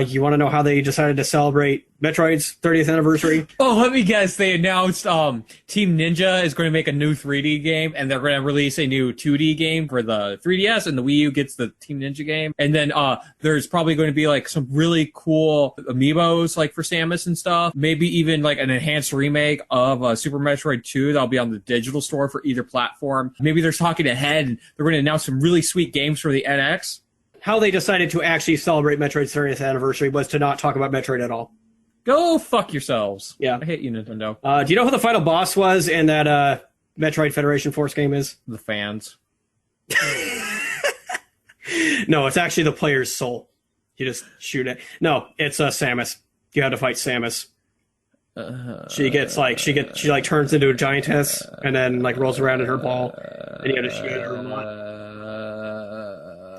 You want to know how they decided to celebrate Metroid's 30th anniversary? Oh, let me guess. They announced Team Ninja is going to make a new 3D game, and they're going to release a new 2D game for the 3DS, and the Wii U gets the Team Ninja game. And then there's probably going to be like some really cool amiibos like for Samus and stuff. Maybe even like an enhanced remake of Super Metroid 2 that'll be on the digital store for either platform. Maybe they're talking ahead, and they're going to announce some really sweet games for the NX. How they decided to actually celebrate Metroid's 30th anniversary was to not talk about Metroid at all. Go fuck yourselves. Yeah. I hate you, Nintendo. Do you know who the final boss was in that Metroid Federation Force game is? The fans. No, it's actually the player's soul. You just shoot it. No, it's Samus. You have to fight Samus. She turns into a giantess and then like rolls around in her ball, and you have to shoot at her.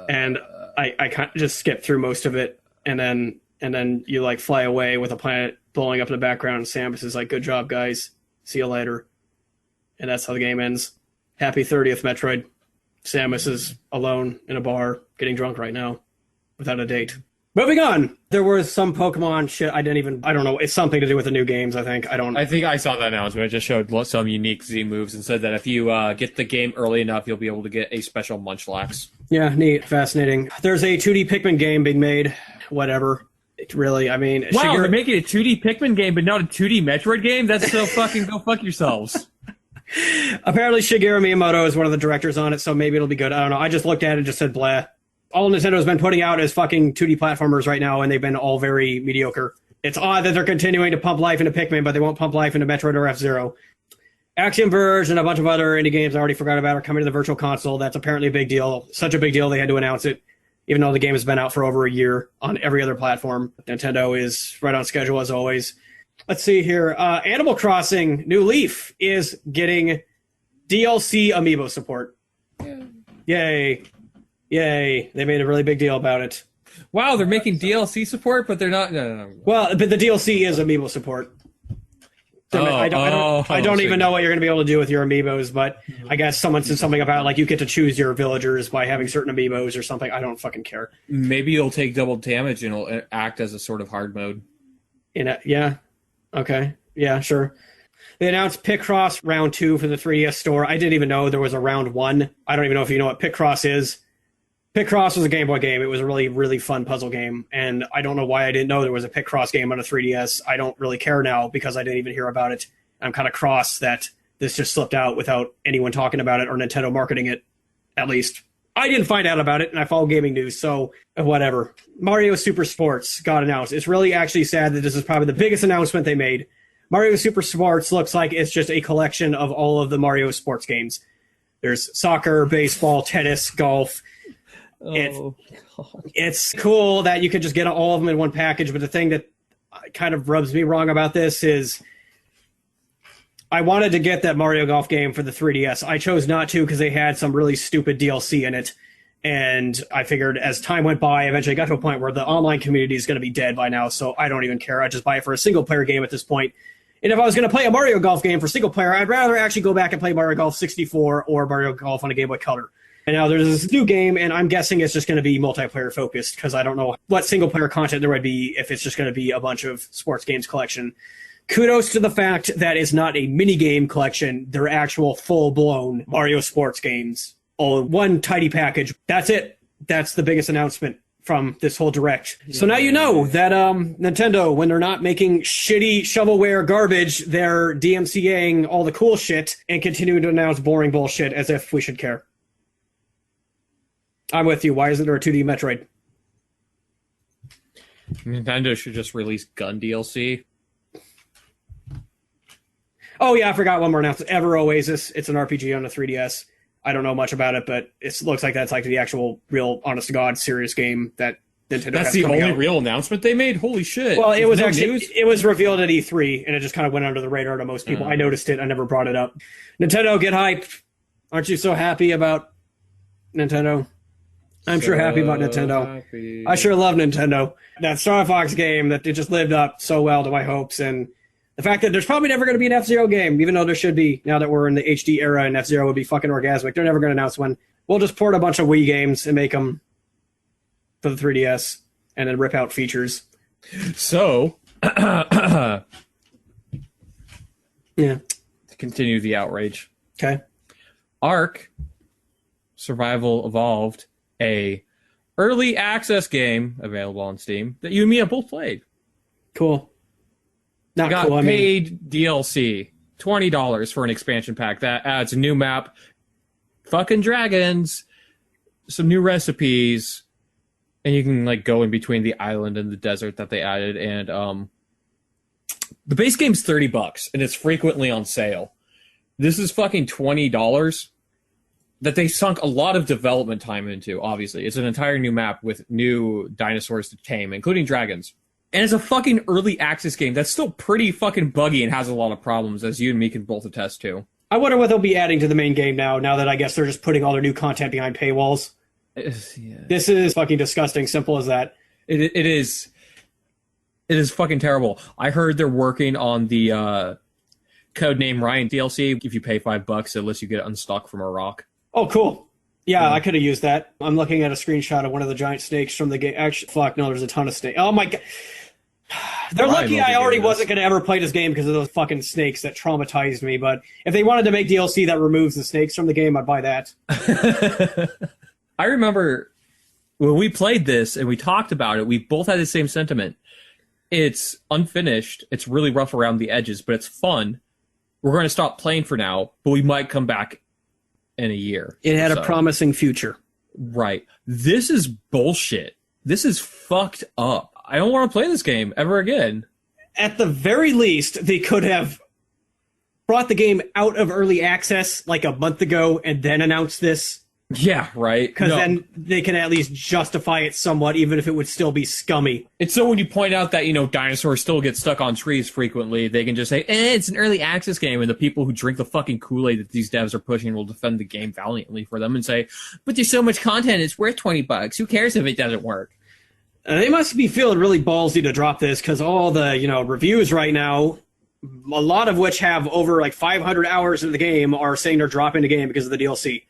And I kind of just skip through most of it, and then you like fly away with a planet blowing up in the background, and Samus is like, "Good job, guys. See you later." And that's how the game ends. Happy 30th, Metroid. Samus is alone in a bar, getting drunk right now, without a date. Moving on. There was some Pokemon shit I don't know. It's something to do with the new games, I think. I think I saw that announcement. It just showed some unique Z moves and said that if you get the game early enough, you'll be able to get a special Munchlax. Yeah, neat. Fascinating. There's a 2D Pikmin game being made. Whatever. It really, I mean... Wow, they're making a 2D Pikmin game, but not a 2D Metroid game? That's so fucking go fuck yourselves. Apparently Shigeru Miyamoto is one of the directors on it, so maybe it'll be good. I don't know. I just looked at it and just said, blah. All Nintendo's been putting out is fucking 2D platformers right now, and they've been all very mediocre. It's odd that they're continuing to pump life into Pikmin, but they won't pump life into Metroid or F-Zero. Axiom Verge and a bunch of other indie games I already forgot about are coming to the Virtual Console. That's apparently a big deal. Such a big deal they had to announce it, even though the game has been out for over a year on every other platform. Nintendo is right on schedule as always. Let's see here. Animal Crossing New Leaf is getting DLC amiibo support. Yay. Yay. They made a really big deal about it. Wow, they're making DLC support, but they're not... No. Well, but the DLC is amiibo support. I don't even know what you're going to be able to do with your amiibos, but I guess someone said something about like you get to choose your villagers by having certain amiibos or something. I don't fucking care. Maybe you'll take double damage and it'll act as a sort of hard mode. Yeah. Okay. Yeah, sure. They announced Picross Round 2 for the 3DS store. I didn't even know there was a Round 1. I don't even know if you know what Picross is. Picross was a Game Boy game. It was a really, really fun puzzle game, and I don't know why I didn't know there was a Picross game on a 3DS. I don't really care now because I didn't even hear about it. I'm kind of cross that this just slipped out without anyone talking about it or Nintendo marketing it, at least. I didn't find out about it, and I follow gaming news, so whatever. Mario Super Sports got announced. It's really actually sad that this is probably the biggest announcement they made. Mario Super Sports looks like it's just a collection of all of the Mario sports games. There's soccer, baseball, tennis, golf. It's cool that you can just get all of them in one package, but the thing that kind of rubs me wrong about this is I wanted to get that Mario Golf game for the 3DS. I chose not to because they had some really stupid DLC in it. And I figured as time went by, eventually got to a point where the online community is going to be dead by now, so I don't even care. I just buy it for a single-player game at this point. And if I was going to play a Mario Golf game for single-player, I'd rather actually go back and play Mario Golf 64 or Mario Golf on a Game Boy Color. And now there's this new game, and I'm guessing it's just going to be multiplayer-focused, because I don't know what single-player content there would be if it's just going to be a bunch of sports games collection. Kudos to the fact that it's not a mini-game collection. They're actual full-blown Mario sports games. All in one tidy package. That's it. That's the biggest announcement from this whole Direct. So now you know that Nintendo, when they're not making shitty shovelware garbage, they're DMCAing all the cool shit and continuing to announce boring bullshit as if we should care. I'm with you. Why isn't there a 2D Metroid? Nintendo should just release Gun DLC. Oh yeah, I forgot one more announcement. Ever Oasis. It's an RPG on the 3DS. I don't know much about it, but it looks like that's like the actual, real, honest-to-God, serious game that Nintendo That's has the coming only out. real announcement they made? Holy shit. Well, it was No actually news? it was revealed at E3, and it just kind of went under the radar to most people. I noticed it. I never brought it up. Nintendo, get hype. Aren't you so happy about Nintendo? I'm sure happy about Nintendo. Happy. I sure love Nintendo. That Star Fox game, that it just lived up so well to my hopes, and the fact that there's probably never going to be an F-Zero game, even though there should be, now that we're in the HD era and F-Zero would be fucking orgasmic. They're never going to announce one. We'll just port a bunch of Wii games and make them for the 3DS and then rip out features. So, Yeah. to continue the outrage, Okay. Ark Survival Evolved, a early access game available on Steam that you and me have both played. Cool. Not Got cool. paid DLC, $20 for an expansion pack that adds a new map, fucking dragons, some new recipes, and you can like go in between the island and the desert that they added. And the base game's $30, and it's frequently on sale. This is fucking $20 that they sunk a lot of development time into. Obviously, it's an entire new map with new dinosaurs to tame, including dragons. And it's a fucking early access game that's still pretty fucking buggy and has a lot of problems, as you and me can both attest to. I wonder what they'll be adding to the main game now that I guess they're just putting all their new content behind paywalls. Yeah. This is fucking disgusting. Simple as that. It is. It is fucking terrible. I heard they're working on the Codename Ryan DLC. If you pay $5, it lets you get it unstuck from a rock. Oh, cool. Yeah, I could have used that. I'm looking at a screenshot of one of the giant snakes from the game. Actually, fuck, no, there's a ton of snakes. Oh my god. They're lucky I already wasn't going to ever play this game because of those fucking snakes that traumatized me. But if they wanted to make DLC that removes the snakes from the game, I'd buy that. I remember when we played this and we talked about it, we both had the same sentiment. It's unfinished. It's really rough around the edges, but it's fun. We're going to stop playing for now, but we might come back in a year. It had a promising future. Right. This is bullshit. This is fucked up. I don't want to play this game ever again. At the very least, they could have brought the game out of early access like a month ago and then announced this. Yeah, right. Because then they can at least justify it somewhat, even if it would still be scummy. It's so when you point out that, dinosaurs still get stuck on trees frequently, they can just say, it's an early access game, and the people who drink the fucking Kool-Aid that these devs are pushing will defend the game valiantly for them and say, but there's so much content, it's worth $20. Who cares if it doesn't work? They must be feeling really ballsy to drop this, because all the, reviews right now, a lot of which have over like 500 hours in the game, are saying they're dropping the game because of the DLC.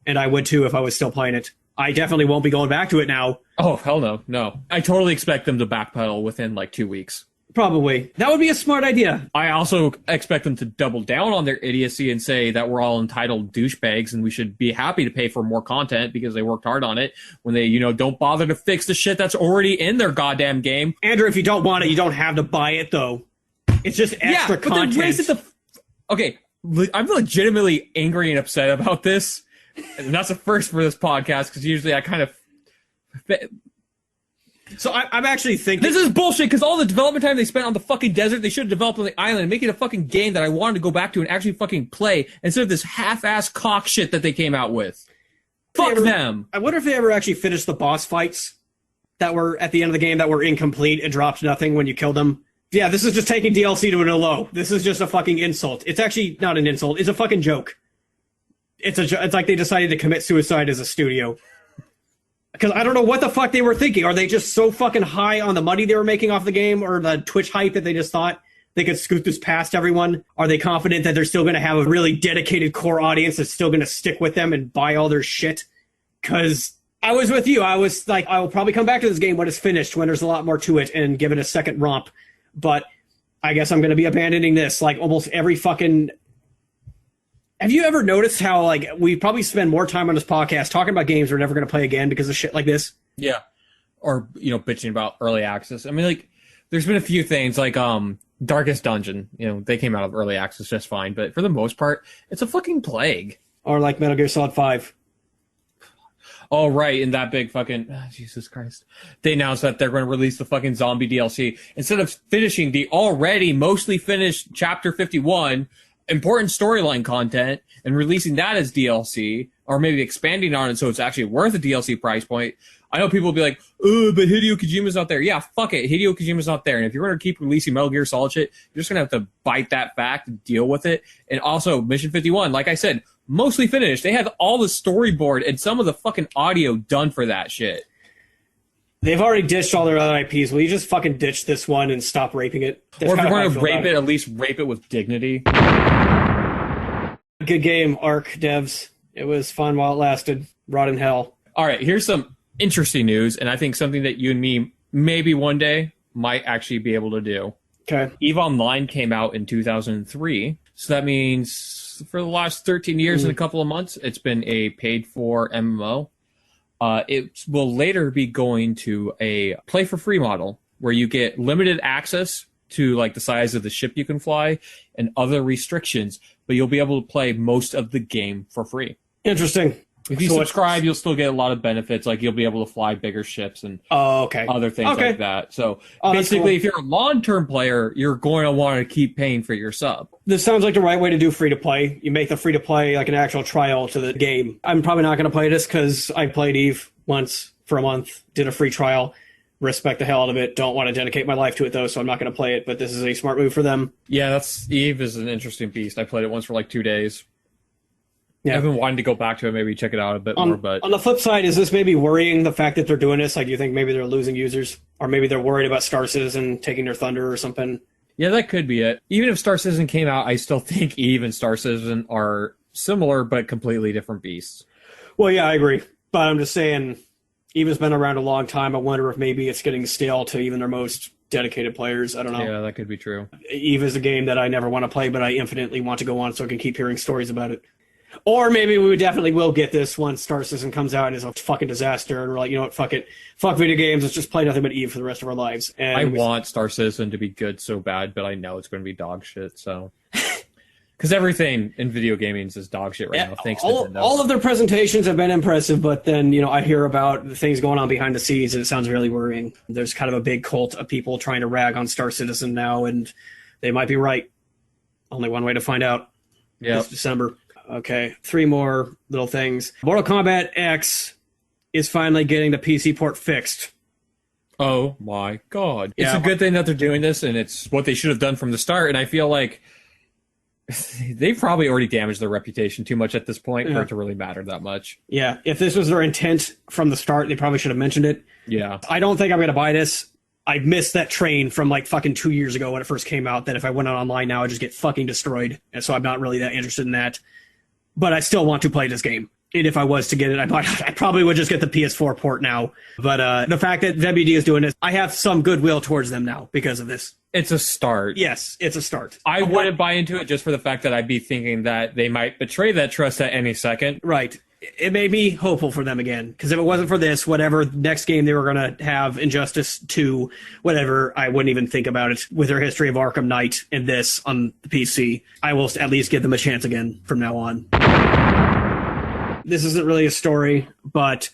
And I would too if I was still playing it. I definitely won't be going back to it now. Oh, hell no. No. I totally expect them to backpedal within like 2 weeks. Probably. That would be a smart idea. I also expect them to double down on their idiocy and say that we're all entitled douchebags and we should be happy to pay for more content because they worked hard on it when they, don't bother to fix the shit that's already in their goddamn game. Andrew, if you don't want it, you don't have to buy it, though. It's just extra content. But they raised it Okay, I'm legitimately angry and upset about this. And that's a first for this podcast, because usually I kind of... So I'm actually thinking... This is bullshit, because all the development time they spent on the fucking desert, they should have developed on the island and make it a fucking game that I wanted to go back to and actually fucking play, instead of this half-ass cock shit that they came out with. Fuck them! I wonder if they ever actually finished the boss fights. that were at the end of the game that were incomplete and dropped nothing when you killed them. Yeah, this is just taking DLC to an low. This is just a fucking insult. It's actually not an insult. It's a fucking joke. It's like they decided to commit suicide as a studio. Because I don't know what the fuck they were thinking. Are they just so fucking high on the money they were making off the game or the Twitch hype that they just thought they could scoot this past everyone? Are they confident that they're still going to have a really dedicated core audience that's still going to stick with them and buy all their shit? Because I was with you. I was like, I will probably come back to this game when it's finished, when there's a lot more to it, and give it a second romp. But I guess I'm going to be abandoning this like almost every fucking... Have you ever noticed how like we probably spend more time on this podcast talking about games we're never going to play again because of shit like this? Yeah. Or, bitching about early access. I mean, like, there's been a few things like Darkest Dungeon. They came out of early access just fine. But for the most part, it's a fucking plague. Or like Metal Gear Solid 5. Oh, right, in that big fucking... Oh, Jesus Christ. They announced that they're going to release the fucking zombie DLC. Instead of finishing the already mostly finished Chapter 51, important storyline content, and releasing that as DLC, or maybe expanding on it so it's actually worth a DLC price point, I know people will be like, oh, but Hideo Kojima's not there. Yeah, fuck it. Hideo Kojima's not there. And if you're going to keep releasing Metal Gear Solid shit, you're just going to have to bite that fact and deal with it. And also, Mission 51, like I said, mostly finished. They have all the storyboard and some of the fucking audio done for that shit. They've already ditched all their other IPs. Will you just fucking ditch this one and stop raping it? That's or if you're going to rape it, at least rape it with dignity. Good game, Arc devs. It was fun while it lasted. Rot in hell. All right, here's some interesting news, and I think something that you and me maybe one day might actually be able to do. Okay. EVE Online came out in 2003, so that means for the last 13 years and a couple of months, it's been a paid-for MMO. It will later be going to a play-for-free model, where you get limited access to like the size of the ship you can fly and other restrictions, but you'll be able to play most of the game for free. Interesting. If you subscribe, you'll still get a lot of benefits, like you'll be able to fly bigger ships and other things like that. So basically, cool. If you're a long-term player, you're going to want to keep paying for your sub. This sounds like the right way to do free-to-play. You make the free-to-play like an actual trial to the game. I'm probably not going to play this because I played EVE once for a month, did a free trial, respect the hell out of it, don't want to dedicate my life to it though, so I'm not going to play it, but this is a smart move for them. Yeah, EVE is an interesting beast. I played it once for like 2 days. Yeah. I've been wanting to go back to it, maybe check it out a bit more. But on the flip side, is this maybe worrying, the fact that they're doing this? Like, do you think maybe they're losing users? Or maybe they're worried about Star Citizen taking their thunder or something? Yeah, that could be it. Even if Star Citizen came out, I still think EVE and Star Citizen are similar but completely different beasts. Well, yeah, I agree. But I'm just saying, EVE has been around a long time. I wonder if maybe it's getting stale to even their most dedicated players. I don't know. Yeah, that could be true. EVE is a game that I never want to play, but I infinitely want to go on so I can keep hearing stories about it. Or maybe we definitely will get this once Star Citizen comes out and is a fucking disaster, and we're like, you know what, fuck it. Fuck video games, let's just play nothing but EVE for the rest of our lives. And I want Star Citizen to be good so bad, but I know it's going to be dog shit, so... Because everything in video gaming is dog shit right now, thanks to Nintendo. All of their presentations have been impressive, but then, I hear about the things going on behind the scenes, and it sounds really worrying. There's kind of a big cult of people trying to rag on Star Citizen now, and they might be right. Only one way to find out. Yeah. This December. Okay, 3 more little things. Mortal Kombat X is finally getting the PC port fixed. Oh my god. It's a good thing that they're doing this, and it's what they should have done from the start, and I feel like they've probably already damaged their reputation too much at this point for it to really matter that much. Yeah, if this was their intent from the start, they probably should have mentioned it. Yeah. I don't think I'm going to buy this. I missed that train from like fucking 2 years ago when it first came out, that if I went on online now, I'd just get fucking destroyed. And so I'm not really that interested in that. But I still want to play this game. And if I was to get it, I probably would just get the PS4 port now. But the fact that WD is doing this, I have some goodwill towards them now because of this. It's a start. Yes, it's a start. I wouldn't buy into it just for the fact that I'd be thinking that they might betray that trust at any second. Right. It made me hopeful for them again. Because if it wasn't for this, whatever next game they were going to have, Injustice 2, whatever, I wouldn't even think about it. With their history of Arkham Knight and this on the PC, I will at least give them a chance again from now on. This isn't really a story, but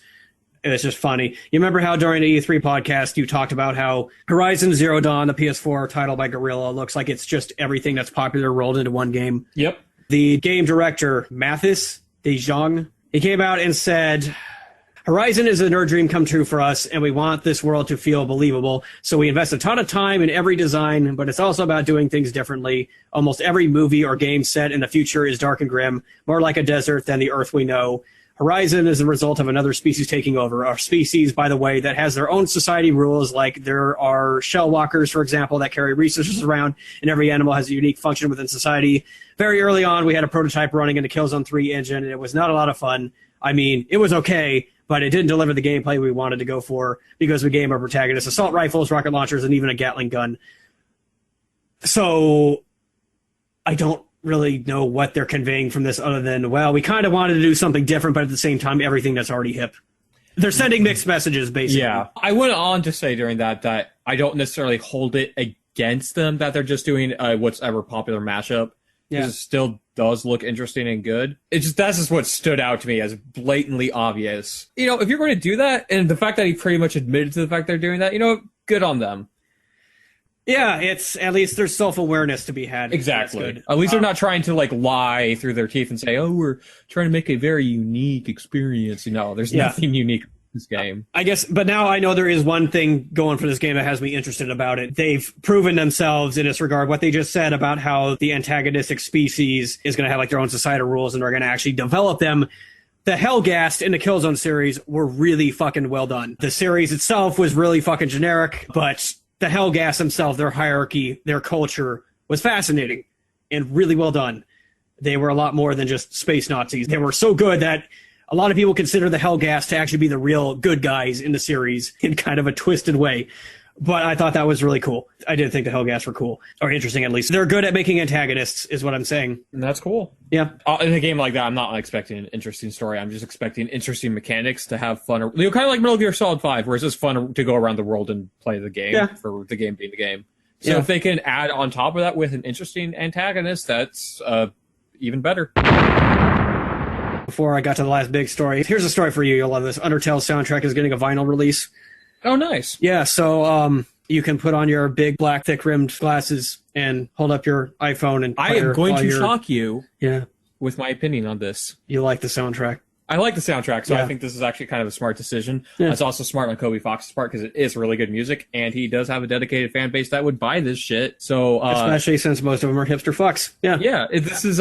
it's just funny. You remember how during the E3 podcast you talked about how Horizon Zero Dawn, the PS4 title by Guerrilla, looks like it's just everything that's popular rolled into one game? Yep. The game director, Mathis De Jong, he came out and said, Horizon is a nerd dream come true for us, and we want this world to feel believable. So we invest a ton of time in every design, but it's also about doing things differently. Almost every movie or game set in the future is dark and grim, more like a desert than the Earth we know. Horizon is the result of another species taking over. Our species, by the way, that has their own society rules, like there are shell walkers, for example, that carry resources around, and every animal has a unique function within society. Very early on, we had a prototype running in the Killzone 3 engine, and it was not a lot of fun. I mean, it was okay, but it didn't deliver the gameplay we wanted to go for because we gave our protagonists assault rifles, rocket launchers, and even a Gatling gun. So I don't really know what they're conveying from this other than, well, we kind of wanted to do something different, but at the same time, everything that's already hip. They're sending mixed messages, basically. Yeah. I went on to say during that I don't necessarily hold it against them that they're just doing what's ever popular mashup. Yeah. It still does look interesting and good. That's just what stood out to me as blatantly obvious. You know, if you're going to do that, and the fact that he pretty much admitted to the fact they're doing that, you know, good on them. Yeah, it's at least there's self-awareness to be had. Exactly. At least they're not trying to like lie through their teeth and say, "Oh, we're trying to make a very unique experience." You know, there's nothing unique in this game. I guess, but now I know there is one thing going for this game that has me interested about it. They've proven themselves in this regard. What they just said about how the antagonistic species is going to have like their own societal rules and they're going to actually develop them. The Hellgast in the Killzone series were really fucking well done. The series itself was really fucking generic, but the Hellgast themselves, their hierarchy, their culture was fascinating and really well done. They were a lot more than just space Nazis. They were so good that a lot of people consider the Hellgast to actually be the real good guys in the series in kind of a twisted way. But I thought that was really cool. I did think the Hellgast were cool, or interesting at least. They're good at making antagonists, is what I'm saying. And that's cool. Yeah. In a game like that, I'm not expecting an interesting story. I'm just expecting interesting mechanics to have fun. You know, kind of like Metal Gear Solid 5, where it's just fun to go around the world and play the game for the game being the game. So if they can add on top of that with an interesting antagonist, that's even better. Before I got to the last big story, here's a story for you. You'll love this. Undertale's soundtrack is getting a vinyl release. Oh, nice. Yeah, so you can put on your big black thick-rimmed glasses and hold up your iPhone and I am going to shock you with my opinion on this. You like the soundtrack. I like the soundtrack, so I think this is actually kind of a smart decision. Yeah. It's also smart on Kobe Fox's part because it is really good music, and he does have a dedicated fan base that would buy this shit. So especially since most of them are hipster fucks. Yeah. Yeah, this is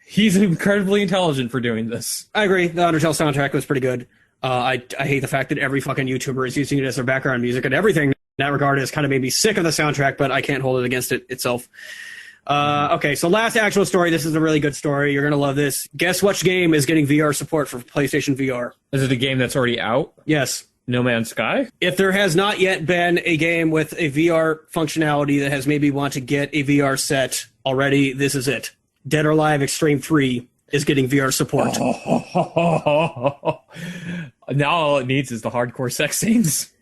he's incredibly intelligent for doing this. I agree. The Undertale soundtrack was pretty good. I hate the fact that every fucking YouTuber is using it as their background music, and everything in that regard has kind of made me sick of the soundtrack, but I can't hold it against it itself. Okay, so last actual story. This is a really good story. You're going to love this. Guess which game is getting VR support for PlayStation VR? Is it a game that's already out? Yes. No Man's Sky? If there has not yet been a game with a VR functionality that has made me want to get a VR set already, this is it. Dead or Alive Xtreme 3 is getting VR support. Now all it needs is the hardcore sex scenes.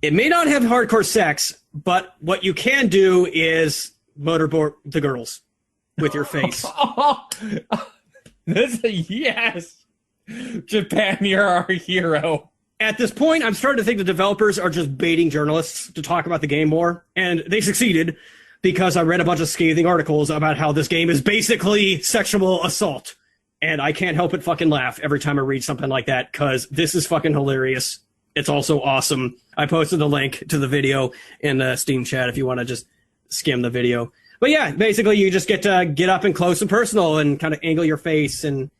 It may not have hardcore sex, but what you can do is motorboard the girls with your face. Yes. Japan, you're our hero. At this point, I'm starting to think the developers are just baiting journalists to talk about the game more, and they succeeded because I read a bunch of scathing articles about how this game is basically sexual assault. And I can't help but fucking laugh every time I read something like that, because this is fucking hilarious. It's also awesome. I posted the link to the video in the Steam chat if you want to just skim the video. But yeah, basically you just get to get up and close and personal and kind of angle your face and...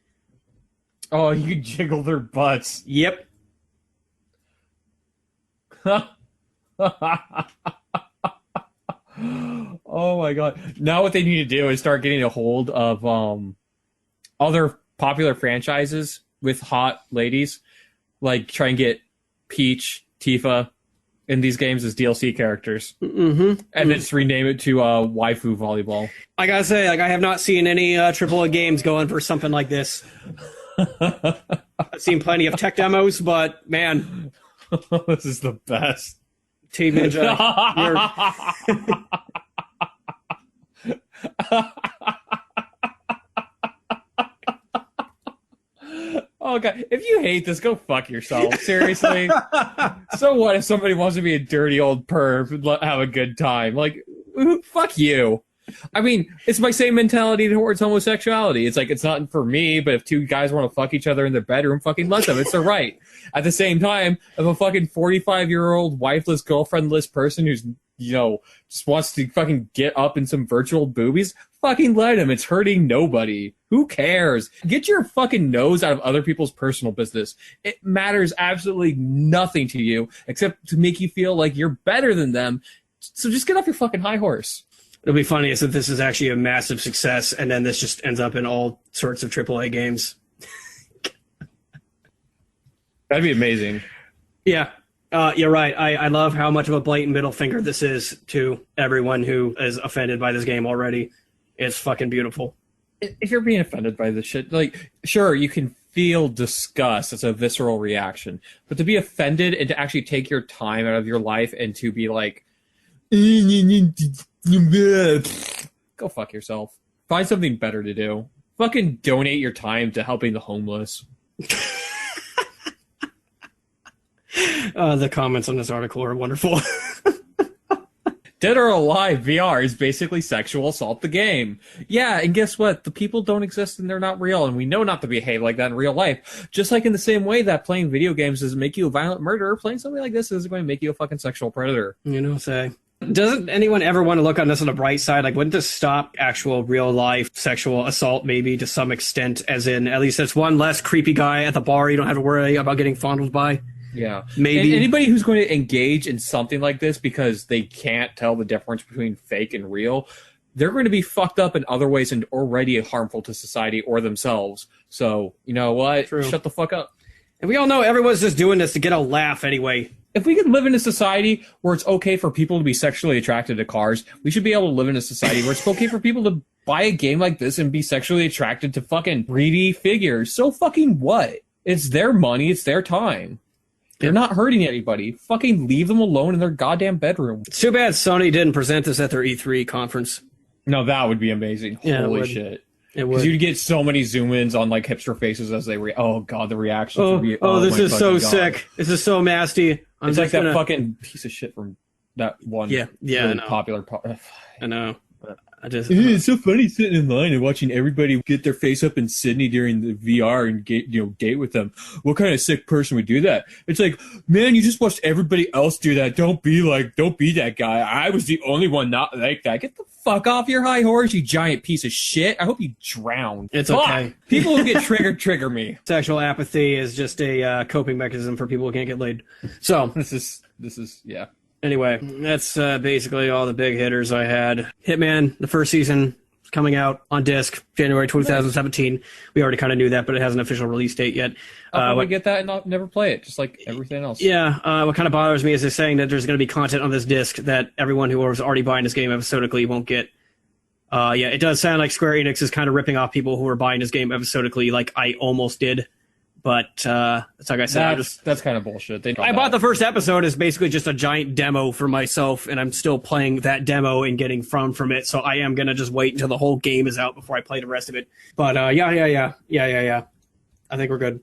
Oh, you jiggle their butts. Yep. Oh my god. Now what they need to do is start getting a hold of other popular franchises with hot ladies. Like try and get Peach, Tifa in these games as DLC characters. And then just rename it to Waifu Volleyball. I gotta say, like, I have not seen any AAA games going for something like this. I've seen plenty of tech demos, but man. This is the best. Team Ninja. Oh god, if you hate this, go fuck yourself. Seriously. So what if somebody wants to be a dirty old perv and have a good time? Like, fuck you. I mean, it's my same mentality towards homosexuality. It's like, it's not for me, but if two guys want to fuck each other in their bedroom, fucking let them. It's their right. At the same time, if a fucking 45-year-old wifeless, girlfriendless person who's, just wants to fucking get up in some virtual boobies, fucking let him. It's hurting nobody. Who cares? Get your fucking nose out of other people's personal business. It matters absolutely nothing to you except to make you feel like you're better than them. So just get off your fucking high horse. It'll be funny if this is actually a massive success, and then this just ends up in all sorts of AAA games. That'd be amazing. Yeah, you're right. I love how much of a blatant middle finger this is to everyone who is offended by this game already. It's fucking beautiful. If you're being offended by this shit, like, sure, you can feel disgust. It's a visceral reaction. But to be offended and to actually take your time out of your life and to be like, go fuck yourself. Find something better to do. Fucking donate your time to helping the homeless. The comments on this article are wonderful. Dead or Alive VR is basically sexual assault the game. Yeah, and guess what? The people don't exist and they're not real, and we know not to behave like that in real life. Just like in the same way that playing video games doesn't make you a violent murderer, playing something like this isn't going to make you a fucking sexual predator. Doesn't anyone ever want to look on this on the bright side? Like, wouldn't this stop actual real-life sexual assault, maybe, to some extent? As in, at least it's one less creepy guy at the bar you don't have to worry about getting fondled by. Yeah. Maybe. And anybody who's going to engage in something like this because they can't tell the difference between fake and real, they're going to be fucked up in other ways and already harmful to society or themselves. So, you know what? True. Shut the fuck up. And we all know everyone's just doing this to get a laugh anyway. If we could live in a society where it's okay for people to be sexually attracted to cars, we should be able to live in a society where it's okay for people to buy a game like this and be sexually attracted to fucking 3D figures. So fucking what? It's their money. It's their time. They're not hurting anybody. Fucking leave them alone in their goddamn bedroom. It's too bad Sony didn't present this at their E3 conference. No, that would be amazing. Yeah, Holy shit. It would. Because you'd get so many zoom-ins on like hipster faces as they oh god, the reactions would be this my is so God. sick. This is so nasty. It's like that fucking piece of shit from that one really popular I know. It's so funny sitting in line and watching everybody get their face up in Sydney during the VR and date with them. What kind of sick person would do that? It's like, man, you just watched everybody else do that. Don't be that guy. I was the only one not like that. Get the fuck off your high horse, you giant piece of shit. I hope you drown. It's okay. People who get triggered trigger me. Sexual apathy is just a coping mechanism for people who can't get laid. So this is yeah. Anyway, that's basically all the big hitters I had. Hitman, the first season, is coming out on disc January 2017. We already kind of knew that, but it has an official release date yet. I'll probably get that and I'll never play it, just like everything else. Yeah, what kind of bothers me is they're saying that there's going to be content on this disc that everyone who was already buying this game episodically won't get. Yeah, it does sound like Square Enix is kind of ripping off people who are buying this game episodically, like I almost did. But it's like I said, that's kind of bullshit. I bought the first episode as basically just a giant demo for myself, and I'm still playing that demo and getting from it. So I am gonna just wait until the whole game is out before I play the rest of it. But yeah. I think we're good.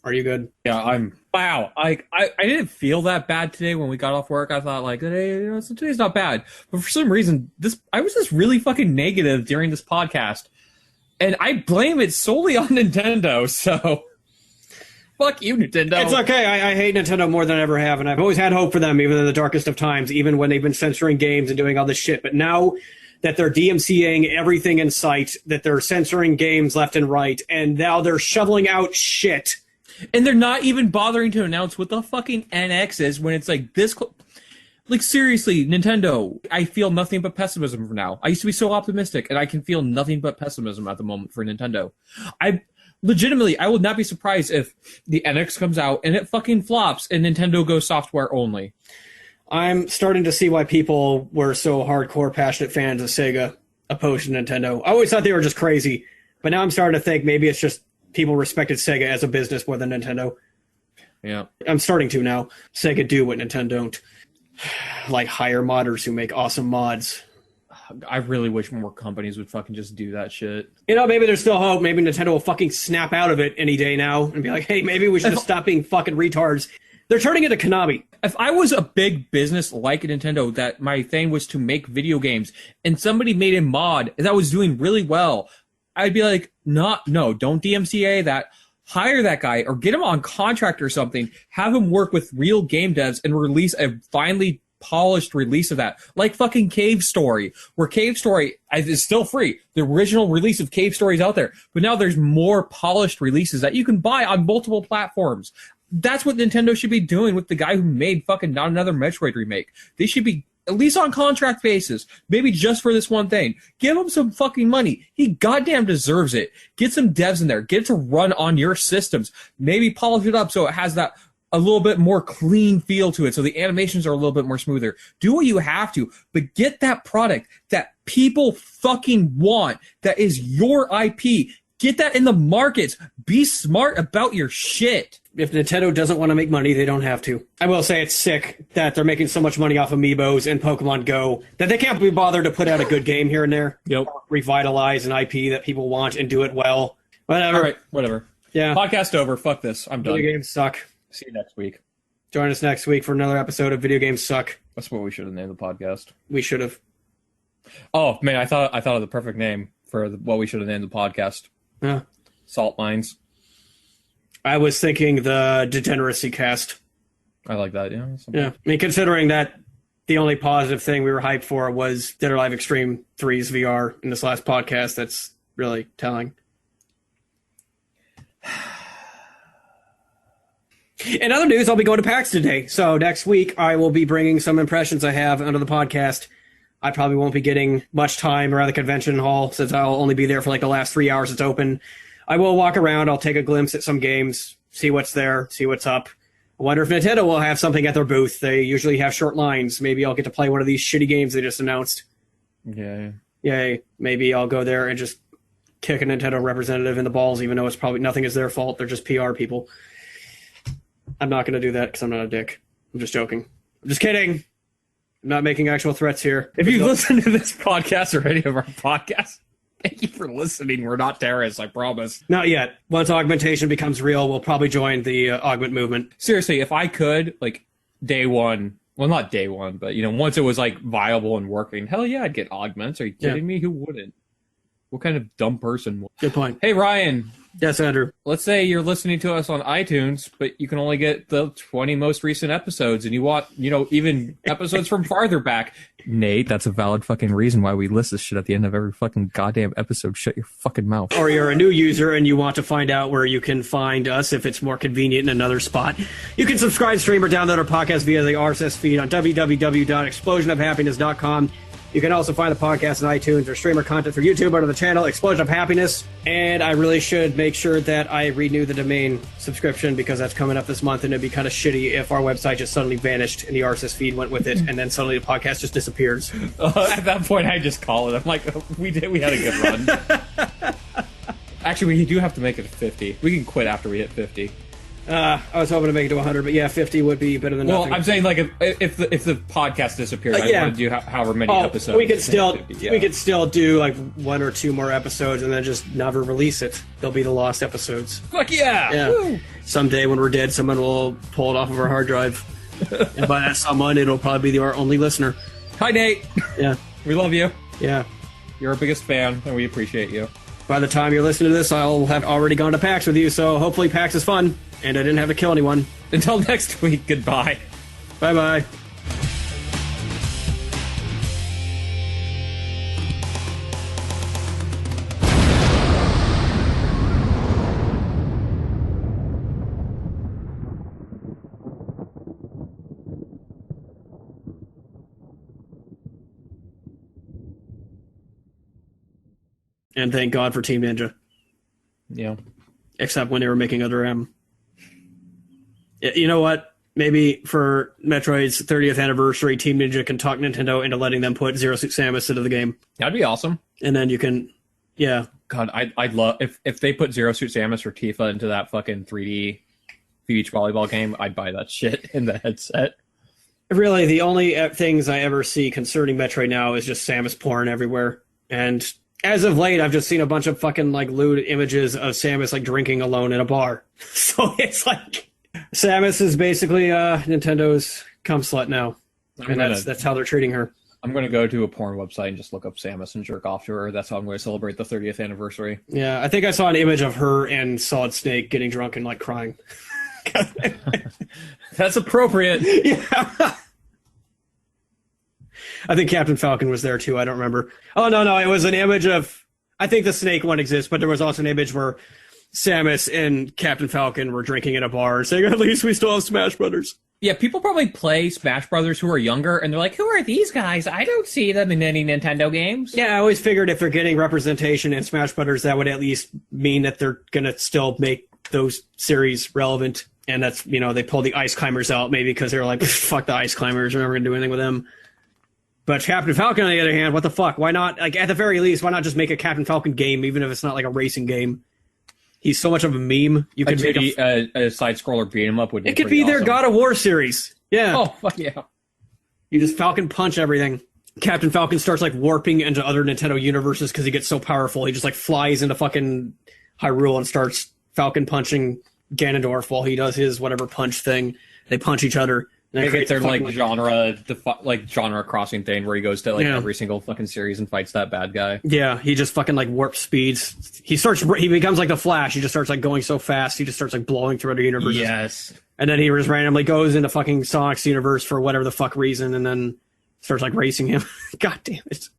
Are you good? Yeah, wow. I didn't feel that bad today when we got off work. I thought like, hey, today's not bad. But for some reason, I was just really fucking negative during this podcast, and I blame it solely on Nintendo. So. Fuck you, Nintendo. It's okay. I hate Nintendo more than I ever have, and I've always had hope for them, even in the darkest of times, even when they've been censoring games and doing all this shit. But now that they're DMCAing everything in sight, that they're censoring games left and right, and now they're shoveling out shit. And they're not even bothering to announce what the fucking NX is when it's like this... Like, seriously, Nintendo, I feel nothing but pessimism for now. I used to be so optimistic, and I can feel nothing but pessimism at the moment for Nintendo. Legitimately, I would not be surprised if the NX comes out and it fucking flops and Nintendo goes software only. I'm starting to see why people were so hardcore passionate fans of Sega opposed to Nintendo. I always thought they were just crazy, but now I'm starting to think maybe it's just people respected Sega as a business more than Nintendo. Yeah. I'm starting to now. Sega do what Nintendo don't. Like hire modders who make awesome mods. I really wish more companies would fucking just do that shit. You know, maybe there's still hope. Maybe Nintendo will fucking snap out of it any day now and be like, hey, maybe we should just stop being fucking retards. They're turning into Konami. If I was a big business like Nintendo, that my thing was to make video games, and somebody made a mod that was doing really well, I'd be like, no, don't DMCA that. Hire that guy or get him on contract or something. Have him work with real game devs and release a finely polished release of that. Like fucking Cave Story, where Cave Story is still free. The original release of Cave Story is out there, but now there's more polished releases that you can buy on multiple platforms. That's what Nintendo should be doing with the guy who made fucking not another Metroid remake. They should be at least on contract basis, maybe just for this one thing. Give him some fucking money. He goddamn deserves it. Get some devs in there. Get it to run on your systems. Maybe polish it up so it has that a little bit more clean feel to it, so the animations are a little bit more smoother. Do what you have to, but get that product that people fucking want, that is your IP. Get that in the markets. Be smart about your shit. If Nintendo doesn't want to make money, they don't have to. I will say it's sick that they're making so much money off Amiibos and Pokemon Go that they can't be bothered to put out a good game here and there. Yep. Revitalize an IP that people want and do it well. Whatever. All right, whatever. Yeah. Podcast over. Fuck this. I'm done. Video games suck. See you next week. Join us next week for another episode of Video Games Suck. That's what we should have named the podcast. We should have. Oh man, I thought of the perfect name for what we should have named the podcast. Yeah. Salt Mines. I was thinking the Degeneracy Cast. I like that. Yeah. Yeah. I mean, considering that the only positive thing we were hyped for was Dead or Alive Xtreme 3's VR in this last podcast, that's really telling. In other news, I'll be going to PAX today. So next week, I will be bringing some impressions I have under the podcast. I probably won't be getting much time around the convention hall since I'll only be there for like the last 3 hours it's open. I will walk around. I'll take a glimpse at some games, see what's there, see what's up. I wonder if Nintendo will have something at their booth. They usually have short lines. Maybe I'll get to play one of these shitty games they just announced. Yeah. Yay. Maybe I'll go there and just kick a Nintendo representative in the balls, even though it's probably nothing is their fault. They're just PR people. I'm not going to do that because I'm not a dick. I'm just joking. I'm just kidding. I'm not making actual threats here. If you've listened to this podcast or any of our podcasts, thank you for listening. We're not terrorists, I promise. Not yet. Once augmentation becomes real, we'll probably join the augment movement. Seriously, if I could, like, day one, well, not day one, but, you know, once it was, like, viable and working, hell yeah, I'd get augments. Are you kidding me? Who wouldn't? What kind of dumb person would? Good point. Hey, Ryan. Yes, Andrew. Let's say you're listening to us on iTunes, but you can only get the 20 most recent episodes, and you want, you know, even episodes from farther back. Nate, that's a valid fucking reason why we list this shit at the end of every fucking goddamn episode. Shut your fucking mouth. Or you're a new user and you want to find out where you can find us if it's more convenient in another spot. You can subscribe, stream, or download our podcast via the RSS feed on www.explosionofhappiness.com. You can also find the podcast on iTunes or streamer content for YouTube under the channel Explosion of Happiness. And I really should make sure that I renew the domain subscription because that's coming up this month, and it'd be kind of shitty if our website just suddenly vanished and the RSS feed went with it, and then suddenly the podcast just disappears. At that point, I just call it. I'm like, we had a good run. Actually, we do have to make it 50. We can quit after we hit 50. I was hoping to make it to 100, but yeah, 50 would be better than nothing. Well, I'm saying, like, if the podcast disappears, I want to do however many episodes. We could still do like one or two more episodes and then just never release it. They'll be the lost episodes. Fuck yeah! Yeah. Woo. Someday when we're dead, someone will pull it off of our hard drive, and by that someone, it'll probably be our only listener. Hi, Nate. Yeah, we love you. Yeah, you're our biggest fan, and we appreciate you. By the time you're listening to this, I'll have already gone to PAX with you, so hopefully PAX is fun. And I didn't have to kill anyone. Until next week, goodbye. Bye-bye. And thank God for Team Ninja. Yeah. Except when they were making other M. You know what? Maybe for Metroid's 30th anniversary, Team Ninja can talk Nintendo into letting them put Zero Suit Samus into the game. That'd be awesome. And then you can, yeah. God, I'd love if they put Zero Suit Samus or Tifa into that fucking 3D beach volleyball game. I'd buy that shit in the headset. Really, the only things I ever see concerning Metroid now is just Samus porn everywhere. And as of late, I've just seen a bunch of fucking like lewd images of Samus like drinking alone in a bar. So it's like, Samus is basically Nintendo's cum slut now. And that's how they're treating her. I'm going to go to a porn website and just look up Samus and jerk off to her. That's how I'm going to celebrate the 30th anniversary. Yeah, I think I saw an image of her and Solid Snake getting drunk and, like, crying. That's appropriate. Yeah. I think Captain Falcon was there, too. I don't remember. Oh, no. It was an image of... I think the Snake one exists, but there was also an image where Samus and Captain Falcon were drinking in a bar saying, at least we still have Smash Brothers. Yeah, people probably play Smash Brothers who are younger, and they're like, who are these guys? I don't see them in any Nintendo games. Yeah, I always figured if they're getting representation in Smash Brothers, that would at least mean that they're going to still make those series relevant. And that's, they pull the Ice Climbers out, maybe because they're like, fuck the Ice Climbers, we're never going to do anything with them. But Captain Falcon, on the other hand, what the fuck? Why not, like, at the very least, why not just make a Captain Falcon game, even if it's not like a racing game? He's so much of a meme. You could make a side-scroller beat 'em up would be. It could be their God of War series. Yeah. Oh, fuck yeah. You just Falcon punch everything. Captain Falcon starts, like, warping into other Nintendo universes because he gets so powerful. He just, like, flies into fucking Hyrule and starts Falcon punching Ganondorf while he does his whatever punch thing. They punch each other. They get their genre crossing thing where he goes to every single fucking series and fights that bad guy. Yeah, he just fucking like warp speeds. He becomes like the Flash. He just starts like going so fast. He just starts like blowing through other universes. Yes. And then he just randomly goes into fucking Sonic's universe for whatever the fuck reason, and then starts like racing him. God damn it.